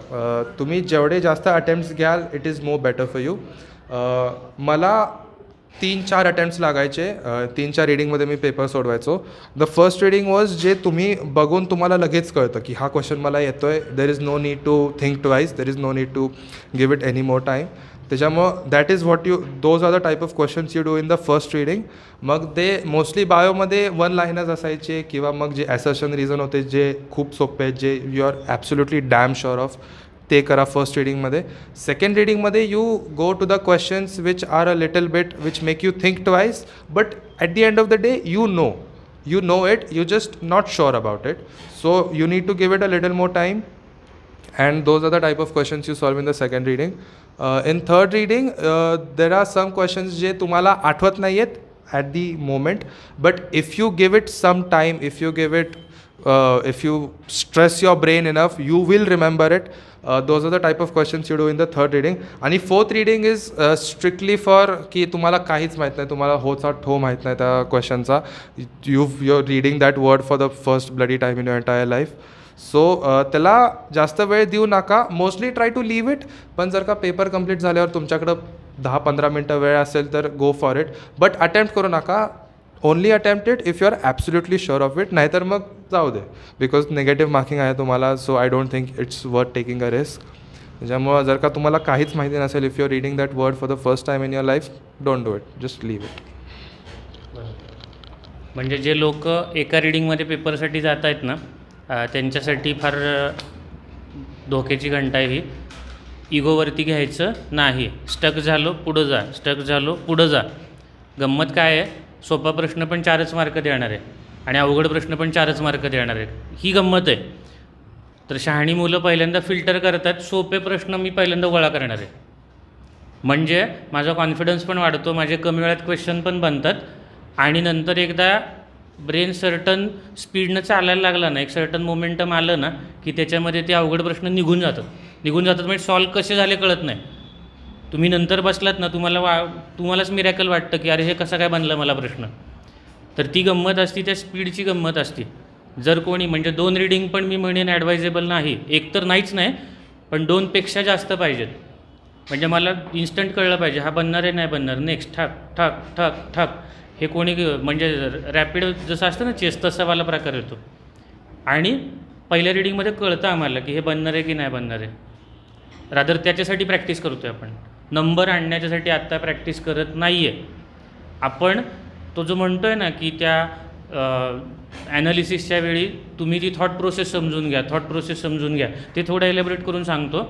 तुम्ही जेवढे जास्त अटेम्प्ट्स घ्याल it is more better for you. मला 3-4 अटेम्प्ट्स लागायचे. 3-4 रीडिंगमध्ये मी पेपर सोडवायचो. द फर्स्ट रीडिंग वॉज जे तुम्ही बघून तुम्हाला लगेच कळतं की हा क्वेश्चन मला येतो आहे. There is no need to think twice, there is no need to give it any more time. त्याच्यामुळं that is what you, those are the type of questions you do in the first reading. मग ते mostly बायोमध्ये 1 लाईनच असायचे किंवा मग जे ॲसर्शन reason होते जे खूप सोपे आहेत, जे you are absolutely damn sure of, ते करा फर्स्ट रीडिंगमध्ये. सेकंड रीडिंगमध्ये you go to the questions which are a little bit which make you think twice, but at the end of the day you know it, you just not sure about it. So you need to give it a little more time, and those are the type of questions you solve in the second reading. In third reading there are some questions जे तुम्हाला आठवत नाही आहेत at the moment, but if you give it some time, if you stress your brain enough, you will remember it. Those are the type of questions you do in the third reading. आणि fourth reading is strictly for की तुम्हाला काहीच माहीत नाही, तुम्हाला होचा ठो माहीत नाही त्या क्वेश्चनचा. you're reading that word for the first bloody time in your entire life. So त्याला जास्त वेळ देऊ नका. Mostly try to leave it. पण जर का पेपर कंप्लीट झाल्यावर तुमच्याकडं 10-15 मिनटं वेळ असेल तर go for it. But attempt करू नका. Only attempt it if you are absolutely sure of it. नाहीतर मग जाऊ दे, बिकॉज निगेटिव्ह मार्किंग आहे तुम्हाला. So I don't think it's worth taking a risk. त्याच्यामुळं जर का तुम्हाला काहीच माहिती नसेल, if you are reading that word for the first time in your life, don't do it, just leave it. म्हणजे जे लोक एका रीडिंगमध्ये पेपरसाठी जात आहेत ना, त्यांच्यासाठी फार धोक्याची घंटा आहे ही. इगोवरती घ्यायचं नाही. स्टक झालो पुढं जा, स्टक झालो पुढं जा. गंमत काय आहे, सोपा प्रश्न पण 4च मार्क देणार आहे आणि अवघड प्रश्न पण 4च मार्क देणार आहे. ही गंमत आहे. तर शहाणी मुलं पहिल्यांदा फिल्टर करतात, सोपे प्रश्न मी पहिल्यांदा गोळा करणार आहे. म्हणजे माझा कॉन्फिडन्स पण वाढतो, माझे कमी वेळात क्वेश्चन पण बनतात. आणि नंतर एकदा ब्रेन सर्टन स्पीडनं चालायला लागला ना, एक सर्टन मोमेंटम आलं ना, की त्याच्यामध्ये ते अवघड प्रश्न निघून जातात म्हणजे सॉल्व कसे झाले कळत नाही. तुम्ही नंतर बसलात ना, तुम्हालाच मिरॅकल वाटतं की अरे हे कसा काय बनलं मला प्रश्न. तर ती गंमत असती, त्या स्पीडची गंमत असती. जर कोणी म्हणजे 2 रीडिंग पण मी म्हणेन ॲडवायजेबल नाही. एक तर नाहीच नाही, पण 2पेक्षा जास्त पाहिजेत. म्हणजे मला इन्स्टंट कळलं पाहिजे हा बनणार आहे नाही बनणार. नेक्स्ट ठक ठक ठक ठक. हे कोणी म्हणजे रॅपिड जसं असतं ना चेस, तसावाला प्रकार येतो. आणि पहिल्या रीडिंगमध्ये कळतं आम्हाला की हे बनणार आहे की नाही बनणार आहे. रादर त्याच्यासाठी प्रॅक्टिस करतो आहे आपण. नंबर आणण्याच्यासाठी आत्ता प्रॅक्टिस करत नाही आहे आपण. तो जो म्हणतो आहे ना की त्या ॲनालिसिसच्या वेळी तुम्ही ती थॉट प्रोसेस समजून घ्या, ते थोडं एलॅबोरेट करून सांगतो.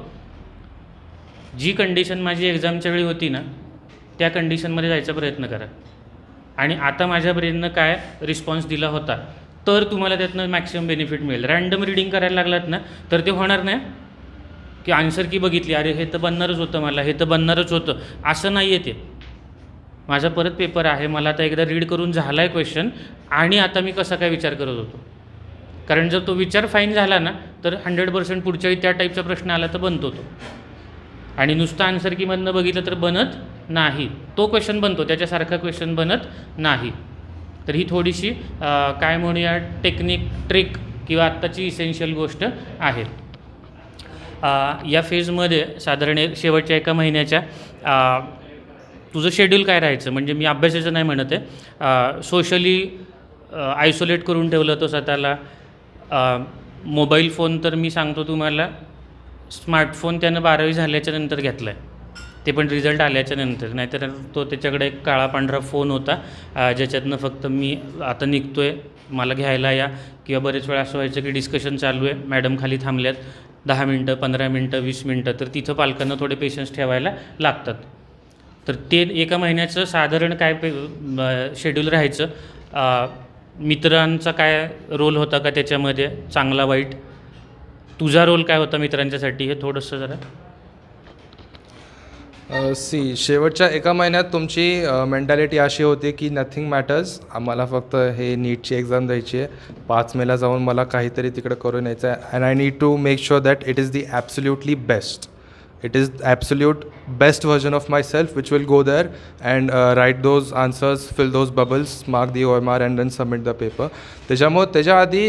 जी कंडिशन माझी एक्झामच्या वेळी होती ना, त्या कंडिशनमध्ये जायचा प्रयत्न करा. आणि आता माझ्या ब्रेननं काय रिस्पॉन्स दिला होता, तर तुम्हाला त्यातनं मॅक्सिमम बेनिफिट मिळेल. रँडम रीडिंग करायला लागलात ना, तर ते होणार नाही की आन्सर की बघितली, अरे हे तर बनणारच होतं, मला हे तर बनणारच होतं, असं नाही आहे. ते माझा परत पेपर आहे, मला आता एकदा रीड करून झाला आहे क्वेश्चन, आणि आता मी कसा काय विचार करत होतो. कारण जर तो विचार फाईन झाला ना, तर 100% पुढच्या वेळी त्या टाईपचा प्रश्न आला तर बनतो तो. आणि नुसतं आन्सर कीमधनं बघितलं तर बनत नाही. तो क्वेश्चन बनतो, त्याच्यासारखा क्वेश्चन बनत नाही. तर ही थोडीशी काय म्हणूया टेक्निक, ट्रिक किंवा आत्ताची इसेन्शियल गोष्ट आहे. या फेजमध्ये साधारण शेवटच्या 1 महिन्याच्या तुझं शेड्यूल काय राहायचं. म्हणजे मी अभ्यासाचं नाही म्हणत आहे, सोशली आयसोलेट करून ठेवलं तो स्वतःला. मोबाईल फोन तर मी सांगतो तुम्हाला, स्मार्टफोन त्यानं 12वी झाल्याच्या नंतर घेतला आहे, ते पण रिझल्ट आल्याच्या नंतर. नाहीतर तो त्याच्याकडे एक काळा पांढरा फोन होता, ज्याच्यातनं फक्त मी आता निघतो आहे, मला घ्यायला या. किंवा बरेच वेळा असं व्हायचं की डिस्कशन चालू आहे, मॅडम खाली थांबल्यात, 10 मिनटं 15 मिनटं 20 मिनटं, तर तिथं पालकांना थोडे पेशन्स ठेवायला लागतात. तर ते 1 महिन्याचं साधारण काय शेड्यूल राहायचं. मित्रांचा काय रोल होता का त्याच्यामध्ये, चांगला वाईट? तुझा रोल काय होता मित्रांच्यासाठी, हे थोडंसं जरा. शेवटच्या एका महिन्यात तुमची मेंटॅलिटी अशी होती की नथिंग मॅटर्स, आम्हाला फक्त हे नीटची एक्झाम द्यायची आहे, 5 मेला जाऊन मला काहीतरी तिकडे करून यायचं आहे, and I need to make sure that it is the absolutely best. It is absolute best version of myself which will go there and write those answers, fill those bubbles, mark the OMR and then submit the paper. त्याच्यामुळे त्याच्या आधी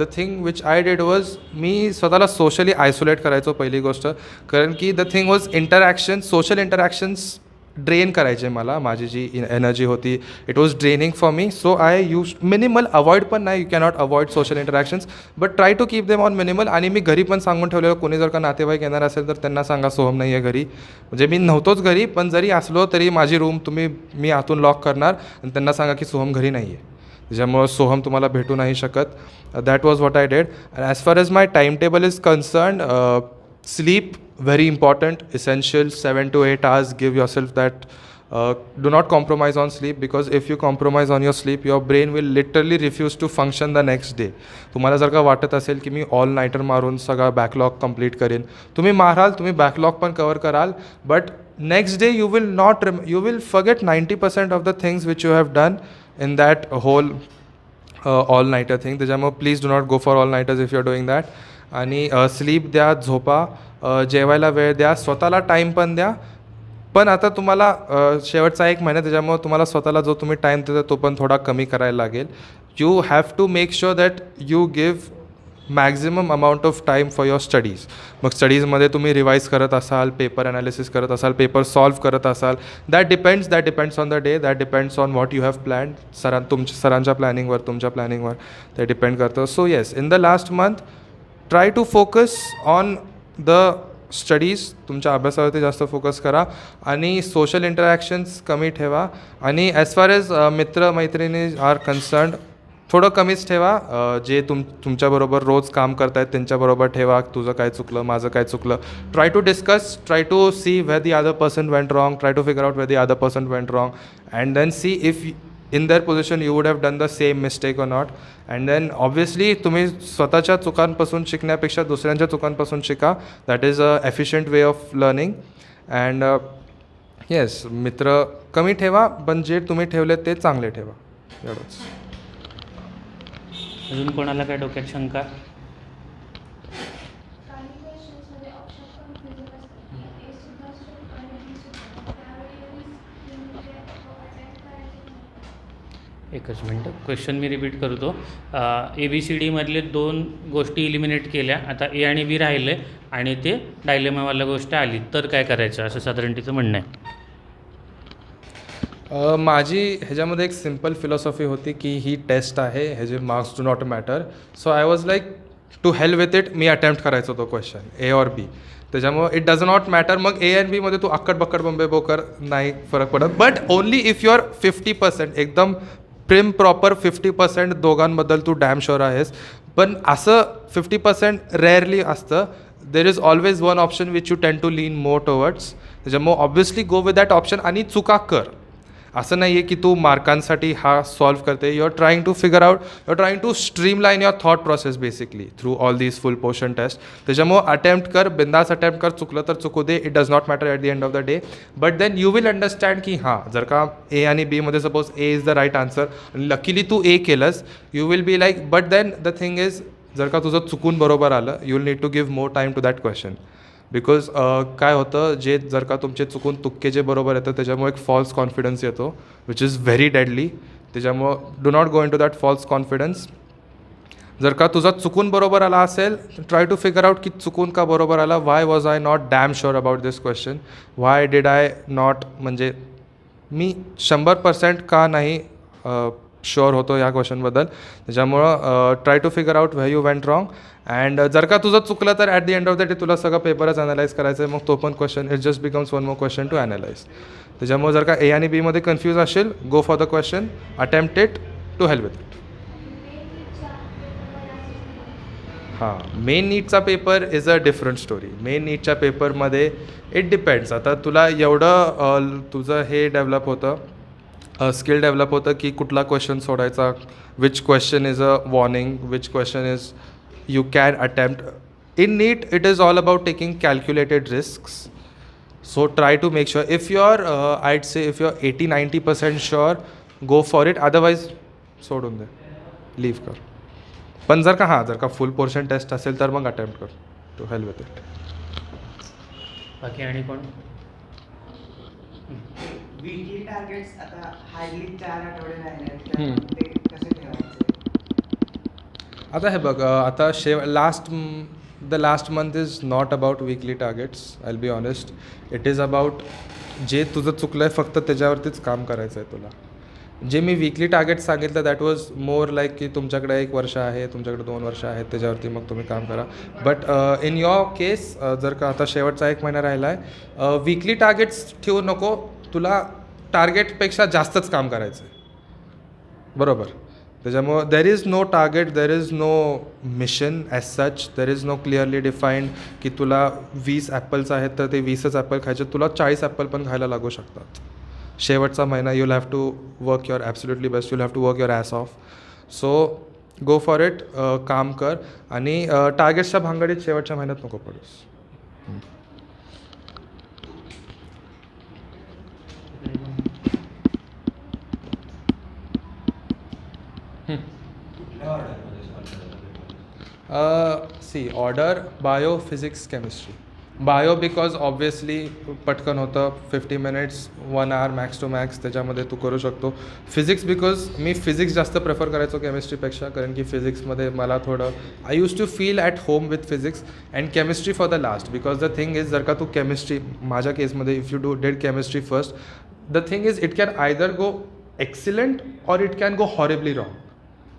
the thing which I did was मी स्वतःला socially isolate करायचो पहिली गोष्ट, कारण की the thing was social interactions drain करायचे मला, माझी जी एनर्जी होती it was draining for me. So I used minimal, avoid पण नाही, you cannot avoid social interactions but try to keep them on minimal. आणि मी घरी पण सांगून ठेवलेलं, कोणी जर का नातेवाईक येणार असेल तर त्यांना सांगा सोहम नाही आहे घरी. म्हणजे मी नव्हतोच घरी, पण जरी असलो तरी माझी रूम मी आतून लॉक करणार आणि त्यांना सांगा की सोहम घरी नाही आहे, त्याच्यामुळं सोहम तुम्हाला भेटू नाही शकत. That was what I did. And as far age my time table is concerned, sleep very important, essential, 7 to 8 hours. Give yourself that, do not compromise on sleep, because if you compromise on your sleep your brain will literally refuse to function the next day. तुम्हाला जर का वाटत असेल की मी all नाईटर मारून सगळा backlog complete करेन, तुम्ही माराल, तुम्ही बॅकलॉग पण कवर कराल, but next day you will forget 90% of the things which you have done in that whole all nighter thing. त्याच्यामुळे please do not go for all nighters if you are doing that. आणि sleep द्या, झोपा, जेवायला वेळ द्या, स्वतःला time पण द्या. पण आता तुम्हाला शेवटचा 1 महिना, त्याच्यामुळे तुम्हाला स्वतःला जो तुम्ही टाईम देता तो पण थोडा कमी करायला लागेल. You have to make sure that you give maximum amount of time for your studies. मग स्टडीजमध्ये तुम्ही रिवाईज करत असाल, पेपर ॲनालिसिस करत असाल, पेपर सॉल्व करत असाल, that depends on the day, that depends on what you have planned. सरांच्या प्लॅनिंगवर, तुमच्या प्लॅनिंगवर ते डिपेंड करतं. So yes, in the last month try to focus on the studies, तुमच्या अभ्यासावरती जास्त फोकस करा आणि सोशल इंटरॅक्शन्स कमी ठेवा. आणि ॲज फार एज मित्रमैत्रिणी आर कन्सर्न्ड, थोडं कमीच ठेवा. जे तुमच्याबरोबर रोज काम करतायत त्यांच्याबरोबर ठेवा. तुझं काय चुकलं, माझं काय चुकलं, try to discuss, try to see where the other person went wrong, try to figure out where the other person went wrong, and then see if in their position you would have done the same mistake or not. And then obviously तुम्ही स्वतःच्या चुकांपासून शिकण्यापेक्षा दुसऱ्यांच्या चुकांपासून शिका. That is a efficient way of learning. And yes, मित्र कमी ठेवा, पण जे तुम्ही ठेवले ते चांगले ठेवा. एवढंच. अजून कोणाला काय डोक्यात शंका? काही क्वेश्चन्समध्ये ऑप्शन कन्फ्युजन असतात, ए सुद्धा स्ट्रिक्ट आणि बी सुद्धा, त्यावेळी म्हणजे अटेम्प्ट करायचे नाही. एकच मिनटं, क्वेश्चन मी रिपीट करतो. ABCDमधले 2 गोष्टी इलिमिनेट केल्या, आता ए आणि बी राहिले आणि ते डायलेमावाला गोष्ट आली, तर काय करायचं, असं साधारण तिचं म्हणणं आहे. माझी ह्याच्यामध्ये एक सिम्पल फिलॉसॉफी होती की ही टेस्ट आहे, ह्याचे marks do not matter. So I was like to help with it. मी अटेम्प्ट करायचो तो क्वेश्चन, ए ऑर बी. त्याच्यामुळं इट डज नॉट मॅटर. मग ए अँड बीमध्ये तू अक्कड बक्कड बंबे बोकर नाही फरक पडत, but only if you are 50%, एकदम प्रॉपर 50% दोघांबद्दल तू डॅम शुअर आहेस. पण असं 50% रेअरली असतं. There is always one option which you tend to lean more towards. त्याच्यामुळे obviously go with that option आणि चुका कर. असं नाही आहे की तू मार्कांसाठी हा सॉल्व करते. You are trying to figure out, you are trying to streamline your thought process basically through all these full portion test. त्याच्यामुळं अटेम्प्ट कर, बिंदास अटेम्प्ट कर, चुकलं तर चुकू दे, it does not matter at the end of the day. But then you will understand की हां, जर का ए आणि बीमध्ये suppose A is the right answer आणि लकीली तू ए केलंस, you will be like, but then the thing is, जर का तुझं चुकून बरोबर आलं, you will need to give more time to that question. Because काय होतं, जे जर का तुमचे चुकून तुक्के जे बरोबर येतं त्याच्यामुळे एक फॉल्स कॉन्फिडन्स येतो विच इज व्हेरी डेडली. त्याच्यामुळं do not go into that false confidence. जर का तुझा चुकून बरोबर आला असेल, ट्राय टू फिगर आउट की चुकून का बरोबर आला, Y was I not damn sure about this question, why did I not, म्हणजे मी 100% का नाही शुअर होतो या क्वेश्चनबद्दल. त्याच्यामुळं try to figure out why you went wrong. And जर का तुझं चुकलं तर at the end of the day तुला सगळं पेपरच ॲनालाइज करायचं आहे, मग तो पण question it just becomes one more question to analyse. त्याच्यामुळे जर का ए आणि बीमध्ये कन्फ्यूज असेल, go for the question, attempt it, to help with it. हां, मेन नीटचा paper is a different story. Main नीटच्या पेपरमध्ये इट डिपेंड्स. आता तुला एवढं तुझं हे डेव्हलप होतं, स्किल डेव्हलप होतं की कुठला क्वेश्चन सोडायचा, which question is a warning, which question is you can attempt. In NEET it is all about taking calculated risks. So try to make sure if you are I'd say if you are 80-90% sure, go for it. Otherwise सोडून दे, leave कर. पण जर का फुल portion taste असेल तर मग attempt कर. To help with it. बाकी आणि कोण? वीकली टार्गेट्स आता हार्डली 4 आठवडे राहिले आहेत, हम्म. तर ते कसे ठेवायचे? आता हे बघ, आता the last month is not about weekly targets. I will be honest. It is about जे तुझं चुकलं आहे फक्त त्याच्यावरतीच काम करायचं आहे तुला. जे मी वीकली टार्गेट्स सांगितलं दॅट वॉज मोर लाईक की तुमच्याकडे 1 वर्ष आहे, तुमच्याकडे 2 वर्ष आहेत, त्याच्यावरती मग तुम्ही काम करा. बट इन युअर केस जर का आता शेवटचा 1 महिना राहिला आहे, वीकली टार्गेट्स ठेवू नको. तुला टार्गेटपेक्षा जास्तच काम करायचं आहे, बरोबर. त्याच्यामुळं there is no target, there is no mission as such, there is no clearly defined की तुला 20 ॲपल्स आहेत तर ते 20च ॲपल खायचे. तुला 40 ॲपल पण खायला लागू शकतात. शेवटचा महिना you will have to work your absolutely best, you will have to work your ass off. So go for it, काम कर. आणि टार्गेट्सच्या भांगडीत शेवटच्या महिन्यात नको पडूस. कुठल्या ऑर्डरमध्ये सॉल्व करायचं? See order bio, physics, chemistry. Bio because obviously पटकन होतं, 50 minutes 1 hour max to max त्याच्यामध्ये तू करू शकतो. फिजिक्स बिकॉज मी फिजिक्स जास्त प्रेफर करायचो केमिस्ट्रीपेक्षा, कारण की फिजिक्समध्ये मला थोडं I use to feel at home with physics. And chemistry for the last, because the thing is जर का तू केमिस्ट्री, माझ्या केसमध्ये if you did chemistry first, the thing is it can either go excellent or it can go horribly wrong.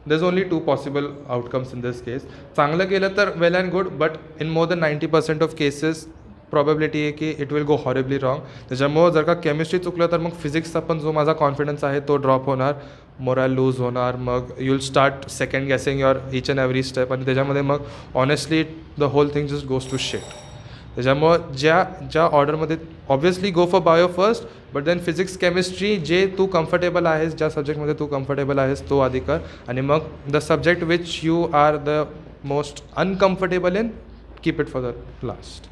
There is only 2 possible outcomes in this case. चांगलं केलं तर well and good, but in more than 90% of cases probability आहे की it will go horribly wrong. त्याच्यामुळं जर का chemistry चुकलं तर मग फिजिक्सचा पण जो माझा कॉन्फिडन्स आहे तो ड्रॉप होणार, मोरॅल लूज होणार. मग you will start second guessing your each and every step, आणि त्याच्यामध्ये मग honestly the whole thing just goes to shit. त्याच्यामुळं ज्या ऑर्डरमध्ये obviously go for bio first, but then physics, chemistry जे तू कम्फर्टेबल आहेस, ज्या सब्जेक्टमध्ये तू कम्फर्टेबल आहेस तो आधी कर. आणि मग the subject which you are the most uncomfortable in, keep it for the last.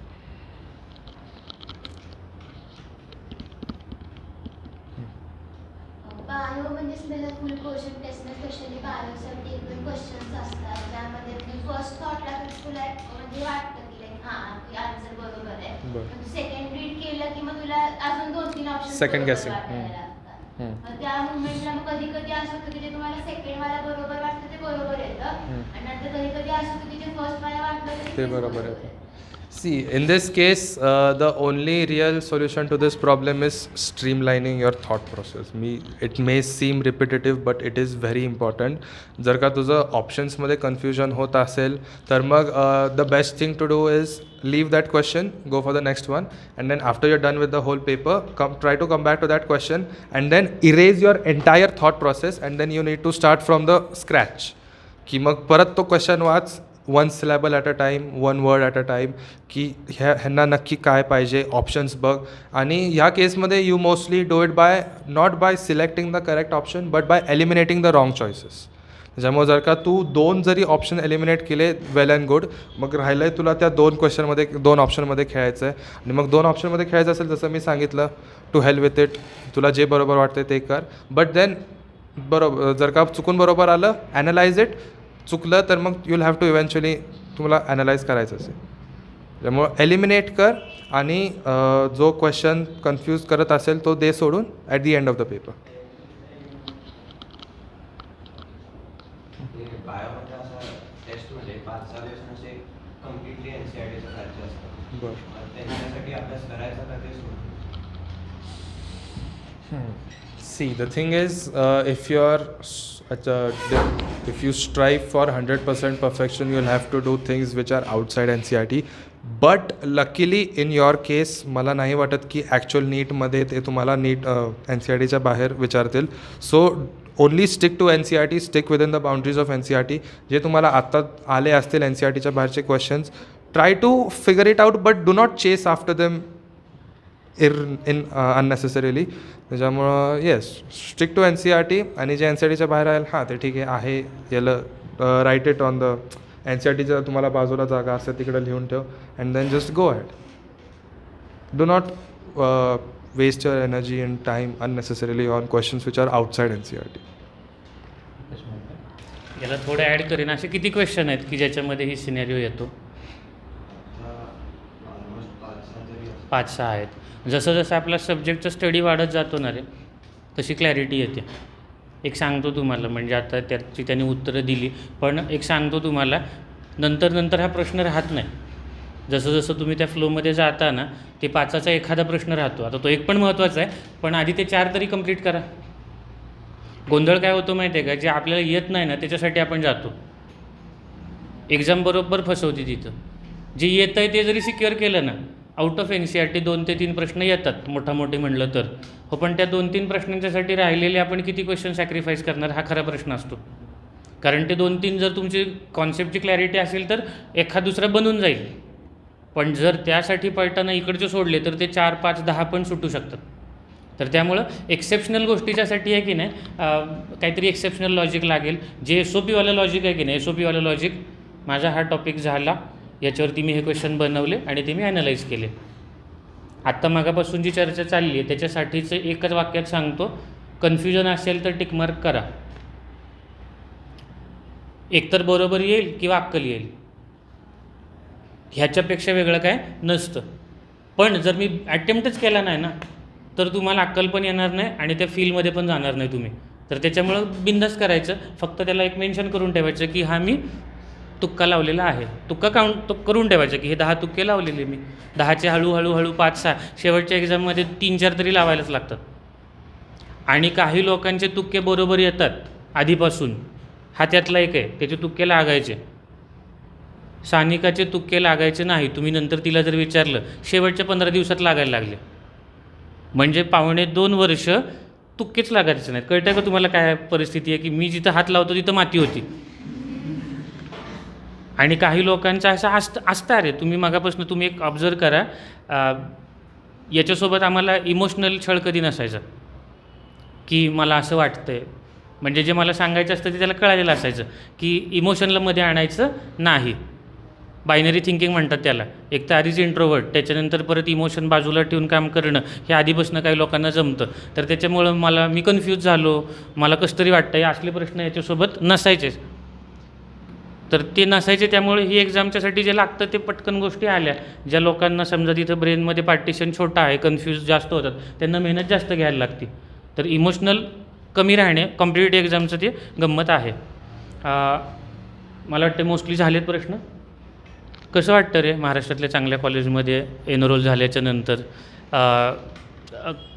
Bio म्हणजे आपल्याला फुल पोर्शन टेस्ट, स्पेशली बायोसाठी 1-2 क्वेश्चन्स असतात, त्यामध्ये फर्स्ट थॉटला तुला म्हणजे वाटतं की लाईक हां आन्सर बरोबर आहे, पण सेकंड रीड केलं की मग तुला अजून 2-3 ऑप्शन Second guessing. त्या मुवमेंटला मग कधी कधी असं होतं की जे तुम्हाला सेकंड वाला बरोबर वाटतं ते बरोबर येतं, आणि नंतर कधी कधी असं होतं की जे फर्स्ट वाला वाटतं ते बरोबर येतं. See, in this case, the only real solution to this problem is streamlining your thought process. It may seem repetitive, but it is very important. जर का तुझं ऑप्शन्समध्ये कन्फ्युजन होत असेल तर मग the best thing to do is leave that question, go for the next one, and then after you're done with the whole paper, try to come back to that question and then erase your entire thought process, and then you need to start from the scratch. की मग परत तो question watch, 1 syllable at a time, 1 word at a time, की ह्यांना नक्की काय पाहिजे, options बघ. आणि ह्या केसमध्ये you mostly do it not bye selecting the correct option, but by eliminating the wrong choices. त्याच्यामुळे जर का तू 2 जरी ऑप्शन एलिमिनेट केले, वेल अँड गुड. मग राहिलं आहे तुला त्या 2 ऑप्शनमध्ये खेळायचं आहे. आणि मग 2 ऑप्शनमध्ये खेळायचं असेल, जसं मी सांगितलं, टू हेल्प विथ इट, तुला जे बरोबर वाटतं ते कर. बट देन बरोबर जर का चुकून बरोबर आलं, ॲनालाइज इट. चुकलं तर मग you will have to eventually तुम्हाला ॲनालाइज करायचं असेल. त्यामुळं एलिमिनेट कर, आणि जो क्वेश्चन कन्फ्यूज करत असेल तो दे सोडून at the end of the paper. बायोमध्ये असं टेस्टमध्ये 5-6 क्वेश्चन असे कम्प्लिटली NCERTच्या खालचे असतात. बरं. मग त्यांच्यासाठी अभ्यास करायचा का ते सोडून? See, the thing is, if you strive for 100% perfection, you'll have to do things which are outside NCERT. But luckily in your case, मला नाही वाटत की ॲक्च्युअल नीटमध्ये ते तुम्हाला नीट NCERTच्या बाहेर विचारतील. So only stick to NCERT, stick within the boundaries of NCERT. जे तुम्हाला आत्ता आले असतील NCERTच्या बाहेरचे questions, try to figure it out, but do not chase after them in unnecessarily. त्याच्यामुळं येस, स्टिक टू NCERT. आणि जे NCERTच्या बाहेर राहील हां ते ठीक आहे याला राईट इट ऑन द NCERTच्या तुम्हाला बाजूला जागा असते तिकडे लिहून ठेव and then just go ahead. Do not waste your energy and time unnecessarily on questions which are outside NCERT. याला थोडं ॲड करेन. असे किती क्वेश्चन आहेत की ज्याच्यामध्ये ही सिनेरिओ येतो? 5-6 आहेत. जसं जसं आपला सब्जेक्टचा स्टडी वाढत जातो ना रे तशी क्लॅरिटी येते. एक सांगतो तुम्हाला, म्हणजे आता त्याची त्यांनी उत्तरं दिली, पण एक सांगतो तुम्हाला, नंतर हा प्रश्न राहत नाही. जसं जसं तुम्ही त्या फ्लोमध्ये जाता ना ते 5चा एखादा प्रश्न राहतो. आता तो एक पण महत्त्वाचा आहे, पण आधी ते 4 तरी कंप्लीट करा. गोंधळ काय होतो माहिती आहे का, जे आपल्याला येत नाही ना त्याच्यासाठी आपण जातो. एक्झाम बरोबर फसवते तिथं. जे येत आहे ते जरी सिक्युअर केलं ना, आउट ऑफ NCERT 2 ते 3 प्रश्न येतात मोठे म्हणलं तर हो, पण त्या 2-3 प्रश्नांच्यासाठी राहिलेले आपण किती क्वेश्चन सॅक्रिफाईस करणार हा खरा प्रश्न असतो. कारण ते 2-3 जर तुमची कॉन्सेप्टची क्लॅरिटी असेल तर एखाद दुसरा बनून जाईल, पण जर त्यासाठी पळताना इकडचे सोडले तर ते 4, 5, 10 पण सुटू शकतात. तर त्यामुळं एक्सेप्शनल गोष्टीच्यासाठी आहे की नाही काहीतरी एक्सेप्शनल लॉजिक लागेल. जे SOP वालं लॉजिक आहे की नाही, SOP वालं लॉजिक, माझा हा टॉपिक झाला, याच्यावरती मी हे क्वेश्चन बनवले आणि ते मी ॲनालाइज केले. आत्ता मागापासून जी चर्चा चालली आहे त्याच्यासाठीचं एकच वाक्यात सांगतो, कन्फ्युजन असेल तर टिकमार्क करा. एकतर बरोबर येईल किंवा अक्कल येईल, ह्याच्यापेक्षा वेगळं काय नसतं. पण जर मी अटेम्प्टच केला नाही ना तर तुम्हाला अक्कल पण येणार नाही आणि त्या फील्डमध्ये पण जाणार नाही तुम्ही. तर त्याच्यामुळं बिंदास करायचं, फक्त त्याला एक मेन्शन करून ठेवायचं की हा मी तुक्का लावलेला आहे. तुक्का काउंट करून ठेवायचं की हे 10 तुक्के लावलेले मी. 10चे हळूहळू 5-6 शेवटच्या एक्झाममध्ये 3-4 तरी लावायलाच लागतात. आणि काही लोकांचे तुक्के बरोबर येतात आधीपासून, हा त्यातला एक आहे, त्याचे तुक्के लागायचे. सानिकाचे तुक्के लागायचे नाही. तुम्ही नंतर तिला जर विचारलं, शेवटच्या 15 दिवसात लागायला लागले. म्हणजे 1.5-2 वर्ष तुक्केच लागायचे नाहीत. कळतं का तुम्हाला काय परिस्थिती आहे की मी जिथं हात लावतो तिथं माती होती. आणि काही लोकांचं असं असतं रे. तुम्ही मागापासून तुम्ही एक ऑब्झर्व करा, याच्यासोबत आम्हाला इमोशनल छळ कधी नसायचा की मला असं वाटतंय. म्हणजे जे मला सांगायचं असतं ते त्याला कळालेलं असायचं की इमोशनला मध्ये आणायचं नाही. बायनरी थिंकिंग म्हणतात त्याला. एक तर आधीच इंट्रोवर्ट, त्याच्यानंतर परत इमोशन बाजूला ठेवून काम करणं, हे आधीपासून काही लोकांना जमतं. तर त्याच्यामुळं मी कन्फ्यूज झालो, मला कसं तरी वाटतं, हे असले प्रश्न याच्यासोबत नसायचेच. तर ते नसायचे, त्यामुळे ही एक्झामच्यासाठी जे लागतं ते पटकन गोष्टी आल्या. ज्या लोकांना समजा तिथं ब्रेनमध्ये पार्टिशन छोटा आहे, कन्फ्यूज जास्त होतात, त्यांना मेहनत जास्त घ्यायला लागते. तर इमोशनल कमी राहणे कॉम्पिटिटिव्ह एक्झामचं ते गंमत आहे. मला वाटतं मोस्टली झालेत प्रश्न. कसं वाटतं रे महाराष्ट्रातल्या चांगल्या कॉलेजमध्ये एनरोल झाल्याच्या नंतर,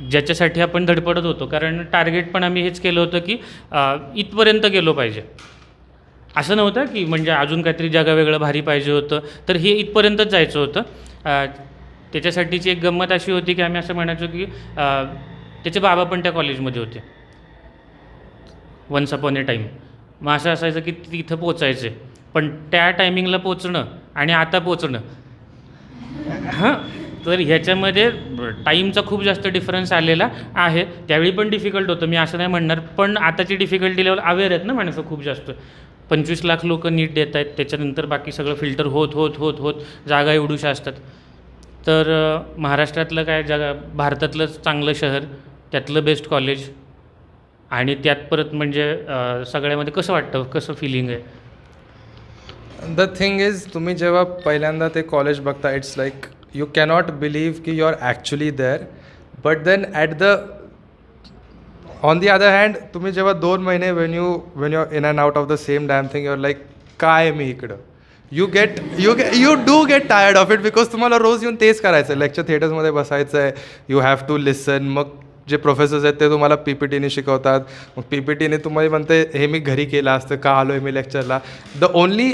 ज्याच्यासाठी आपण धडपडत होतो? कारण टार्गेट पण आम्ही हेच केलं होतं की इथपर्यंत गेलो पाहिजे. असं नव्हतं की म्हणजे अजून काहीतरी जगा वेगळं भारी पाहिजे होतं, तर हे इथपर्यंतच जायचं होतं. त्याच्यासाठीची एक गंमत अशी होती की आम्ही असं म्हणायचो की त्याचे बाबा पण त्या कॉलेजमध्ये होते वन्स अपॉन ए टाईम. मग असं असायचं की तिथं पोचायचे, पण त्या टायमिंगला पोचणं आणि आता पोचणं, हां, तर ह्याच्यामध्ये टाईमचा खूप जास्त डिफरन्स आलेला आहे. त्यावेळी पण डिफिकल्ट होतं, मी असं नाही म्हणणार, पण आताची डिफिकल्टी लेवल अवेअर आहेत ना माणसं खूप जास्त. 25 लाख लोक नीट देत आहेत, त्याच्यानंतर बाकी सगळं फिल्टर होत जागा एवढूशा असतात. तर महाराष्ट्रातलं काय, भारतातलं चांगलं शहर, त्यातलं बेस्ट कॉलेज, आणि त्यात परत म्हणजे सगळ्यामध्ये कसं वाटतं, कसं फिलिंग आहे? द थिंग इज, तुम्ही जेव्हा पहिल्यांदा ते कॉलेज बघता, it's like you cannot believe की you are actually there. But then on the other hand, तुम्ही जेव्हा 2 महिने when you in and out of the same damn thing, your like काय मी इकडं, you do get tired of it, because तुम्हाला रोज येऊन तेच करायचं. लेक्चर थिएटर्समध्ये बसायचं आहे, यू हॅव टू लिसन. मग जे प्रोफेसर्स आहेत ते तुम्हाला PPTने शिकवतात, मग PPTने तुम्हाला म्हणते हे मी घरी केलं असतं, का आलो आहे मी लेक्चरला. The only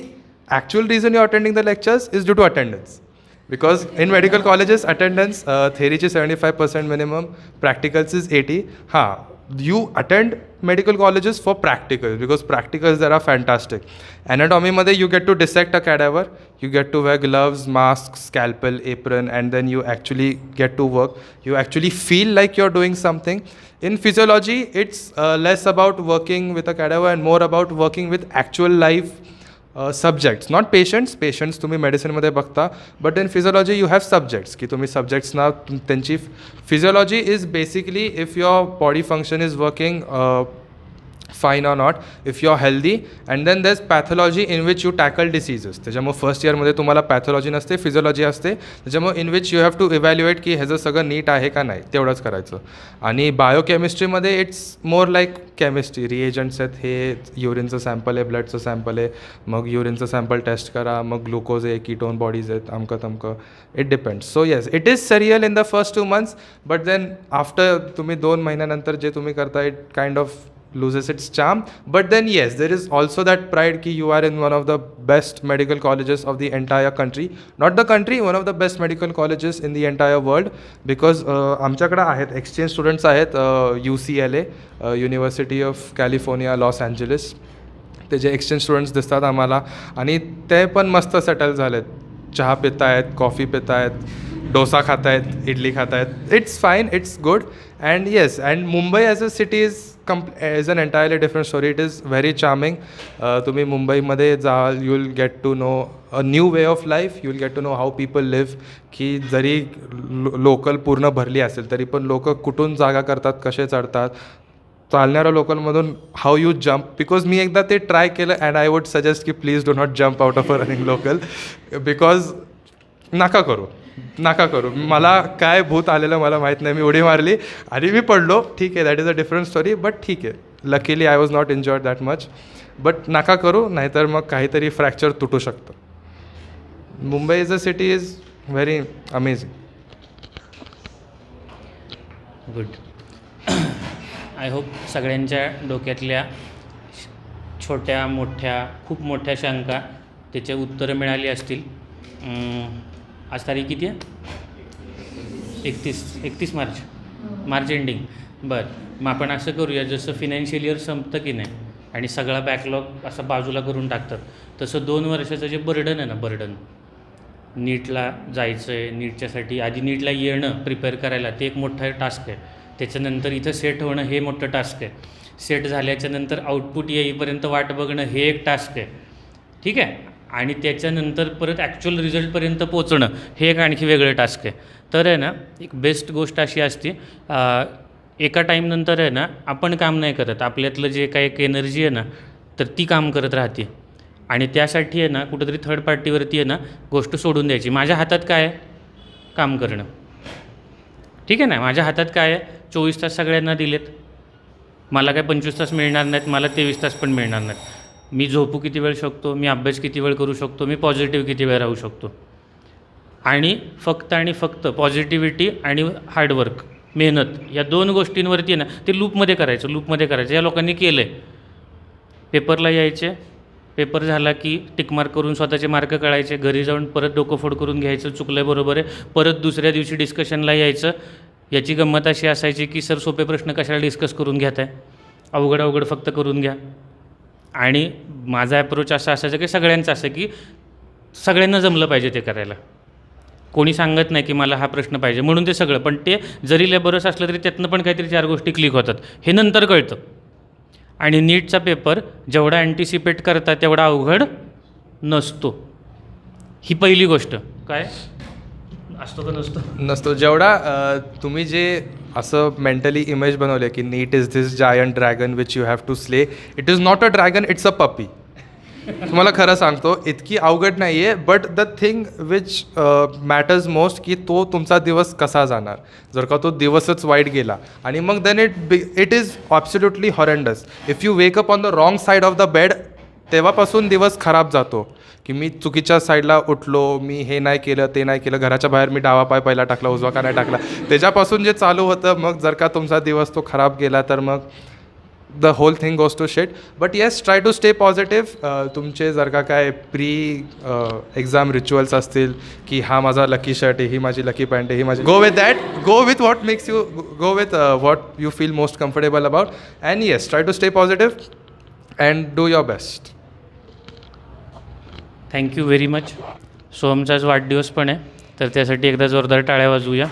actual reason you're attending the lectures is due to attendance, because in medical colleges attendance theory is 75% minimum, practicals is 80. you attend medical colleges for practicals because practicals there are fantastic. Anatomy you get to dissect a cadaver, you get to wear gloves, mask, scalpel, apron, and then you actually get to work. You actually feel like you're doing something. In physiology, it's less about working with a cadaver and more about working with actual live subjects, not patients. Patients तुम्ही मेडिसिनमध्ये बघता, but in physiology you have subjects की तुम्ही subjectsना त्यांची physiology is basically if your body function is working fine or not, if you're healthy, and then there's pathology in which you tackle diseases. त्याच्यामुळे first इयरमध्ये तुम्हाला pathology नसते, physiology असते. त्याच्यामुळे in which you have to evaluate की ह्याचं सगळं नीट आहे का नाही, तेवढंच करायचं. आणि बायोकेमिस्ट्रीमध्ये it's more like chemistry. Reagents आहेत, हे युरिनचं सॅम्पल आहे, ब्लडचं सॅम्पल आहे, मग युरिनचं सॅम्पल टेस्ट करा, मग ग्लुकोज आहे, कीटोन बॉडीज आहेत, अमकं तमकं. It depends. So yes, it is surreal in the first 2 months, but then after तुम्ही 2 महिन्यानंतर जे तुम्ही करता it kind of loses its charm. But then yes, there is also that pride ki you are in one of the best medical colleges of the entire country, not the country, one of the best medical colleges in the entire world, because आमच्याकडे आहेत exchange students आहेत UCLA, University of California, Los Angeles. ते जे exchange students दिसतात आम्हाला आणि ते पण मस्त सेटल झालेत. चहा पित आहेत, कॉफी पित आहेत, डोसा खात आहेत, इडली खात आहेत. It's fine, it's good. And yes, and Mumbai as a city is an entirely different story. It is very charming. तुम्ही मुंबईमध्ये जाल, you will get to know a new way of life. You will get to know how people live. की जरी local पूर्ण भरली असेल तरी पण लोक कुठून जागा करतात, कसे चढतात, चालणाऱ्या लोकलमधून हाऊ यू जम्प. बिकॉज मी एकदा ते ट्राय केलं अँड आय वुड सजेस्ट की please do not jump out of a running local. Because नका करू. मला काय भूत आलेलं मला माहीत नाही. मी उडी मारली आणि मी पडलो, ठीक आहे, that is a different story, but ठीक आहे. Luckily I was not enjoyed that much. But नका करू, नाहीतर मग काहीतरी फ्रॅक्चर तुटू शकतं. Mumbai is a city is very amazing. Good. I hope सगळ्यांच्या डोक्यातल्या छोट्या मोठ्या खूप मोठ्या शंका त्याचे उत्तरं मिळाली असतील. आज तारीख किती आहे? 31 मार्च एंडिंग. बरं, मग आपण असं करूया, जसं फिनान्शियल इयर संपतं की नाही आणि सगळा बॅकलॉग असा बाजूला करून टाकतात, तसं 2 वर्षाचं जे बर्डन आहे ना, बर्डन नीटला जायचं आहे, नीटच्यासाठी आधी नीटला येणं, प्रिपेअर करायला, ते एक मोठं टास्क आहे. त्याच्यानंतर इथं सेट होणं हे मोठं टास्क आहे. सेट झाल्याच्यानंतर आउटपुट येईपर्यंत वाट बघणं हे एक टास्क आहे. ठीक आहे. आणि त्याच्यानंतर परत ॲक्च्युअल रिझल्टपर्यंत पोचणं हे एक आणखी वेगळं टास्क आहे. तर आहे ना, एक बेस्ट गोष्ट अशी असते, एका टाईमनंतर आहे ना आपण काम नाही करत, आपल्यातलं जे काही एक एनर्जी आहे ना तर ती काम करत राहते. आणि त्यासाठी आहे ना कुठंतरी थर्ड पार्टीवरती आहे ना गोष्ट सोडून द्यायची. माझ्या हातात काय आहे? काम करणं. ठीक आहे ना. माझ्या हातात काय आहे? 24 तास सगळ्यांना दिलेत. मला काय 25 तास मिळणार नाहीत, मला 23 तास पण मिळणार नाहीत. मी झोपू किती वेळ शकतो, मी अभ्यास किती वेळ करू शकतो, मी पॉझिटिव्ह किती वेळ राहू शकतो. आणि फक्त पॉझिटिव्हिटी आणि हार्डवर्क, मेहनत, या 2 गोष्टींवरती आहे ना ते लूपमध्ये करायचं. या लोकांनी केलं आहे. पेपरला यायचे, पेपर झाला की टिकमार्क करून स्वतःचे मार्क कळायचे, घरी जाऊन परत डोकंफोड करून घ्यायचं, चुकलं आहे बरोबर आहे, परत दुसऱ्या दिवशी डिस्कशनला यायचं. याची गंमत अशी असायची की सर सोपे प्रश्न कशाला डिस्कस करून घेत आहे, अवघड फक्त करून घ्या. आणि माझा ॲप्रोच असा असायचा की सगळ्यांचं असं की सगळ्यांना जमलं पाहिजे ते करायला. कोणी सांगत नाही की मला हा प्रश्न पाहिजे म्हणून ते सगळं, पण ते जरी लेबरस असलं तरी त्यातनं पण काहीतरी 4 गोष्टी क्लिक होतात, हे नंतर कळतं. आणि नीटचा पेपर जेवढा अँटिसिपेट करता तेवढा अवघड नसतो. ही पहिली गोष्ट. काय असतो का नसतो? जेवढा तुम्ही जे असं मेंटली इमेज बनवले की NEET is this giant dragon which you have to slay. It is not a dragon, it's a puppy. तुम्हाला खरं सांगतो, इतकी अवघड नाही आहे. But the thing which matters most की तो तुमचा दिवस कसा जाणार. जर का तो दिवसच वाईट गेला आणि मग then it is absolutely horrendous. If you wake up on the wrong side of the bed, तेव्हापासून दिवस खराब जातो. की मी चुकीच्या साईडला उठलो, मी हे नाही केलं, ते नाही केलं, घराच्या बाहेर मी डावा पाय पहिला टाकला, उजवा का नाही टाकला, त्याच्यापासून जे चालू होतं. मग जर का तुमचा दिवस तो खराब गेला तर मग the whole thing goes to shit. But yes, try to stay positive. तुमचे जर का काय प्री एक्झाम रिच्युअल्स असतील की हा माझा लकी शर्ट आहे, ही माझी लकी पॅन्ट आहे, ही माझी, go with that, go with what makes you, go with what you feel most comfortable about. And yes, try to stay positive and do your best. Thank you very much. सोहमचा आज वाढदिवस पण आहे, तर त्यासाठी एकदा जोरदार टाळ्या वाजवूया.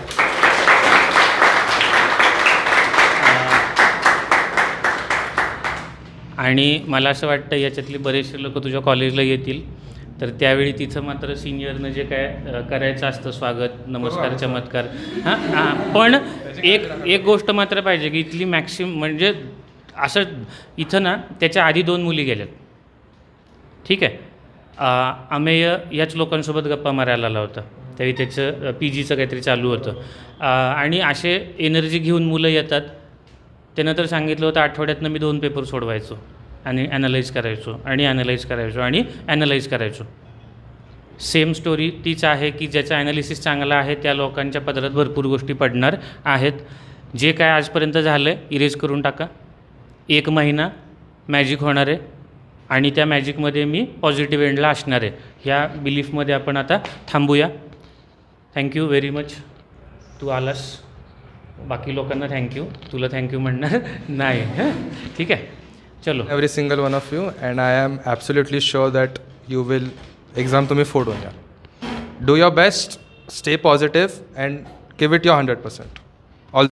आणि मला असं वाटतं याच्यातले बरेचसे लोक तुझ्या कॉलेजला येतील, तर त्यावेळी तिथं मात्र सिनियरनं जे काय करायचं असतं, स्वागत, नमस्कार, चमत्कार, हां पण एक गोष्ट मात्र पाहिजे की इथली म्हणजे असं इथं ना त्याच्या आधी 2 मुली गेल्यात, ठीक आहे. अमेय याच लोकांसोबत गप्पा मारायला आला होता, त्यावेळी त्याचं PGचं काहीतरी चालू होतं. आणि असे एनर्जी घेऊन मुलं येतात. त्यानं तर सांगितलं होतं आठवड्यातनं मी 2 पेपर सोडवायचो आणि ॲनालाइज करायचो. सेम स्टोरी तीच आहे की ज्याचा ॲनालिसिस चांगला आहे त्या लोकांच्या पदरात भरपूर गोष्टी पडणार आहेत. जे काय आजपर्यंत झालं आहे इरेज करून टाका. 1 महिना मॅजिक होणार आहे आणि त्या मॅजिकमध्ये मी पॉझिटिव्ह एंडला असणार आहे, ह्या बिलीफमध्ये आपण आता थांबूया. Thank you very much. तू आलास. बाकी लोकांना थँक्यू, तुला थँक्यू म्हणणार नाही, हां ठीक आहे. चलो. Every single one of you, and I am absolutely sure that you will exam तुम्ही फोडून या. Do your best, stay positive and give it your 100%.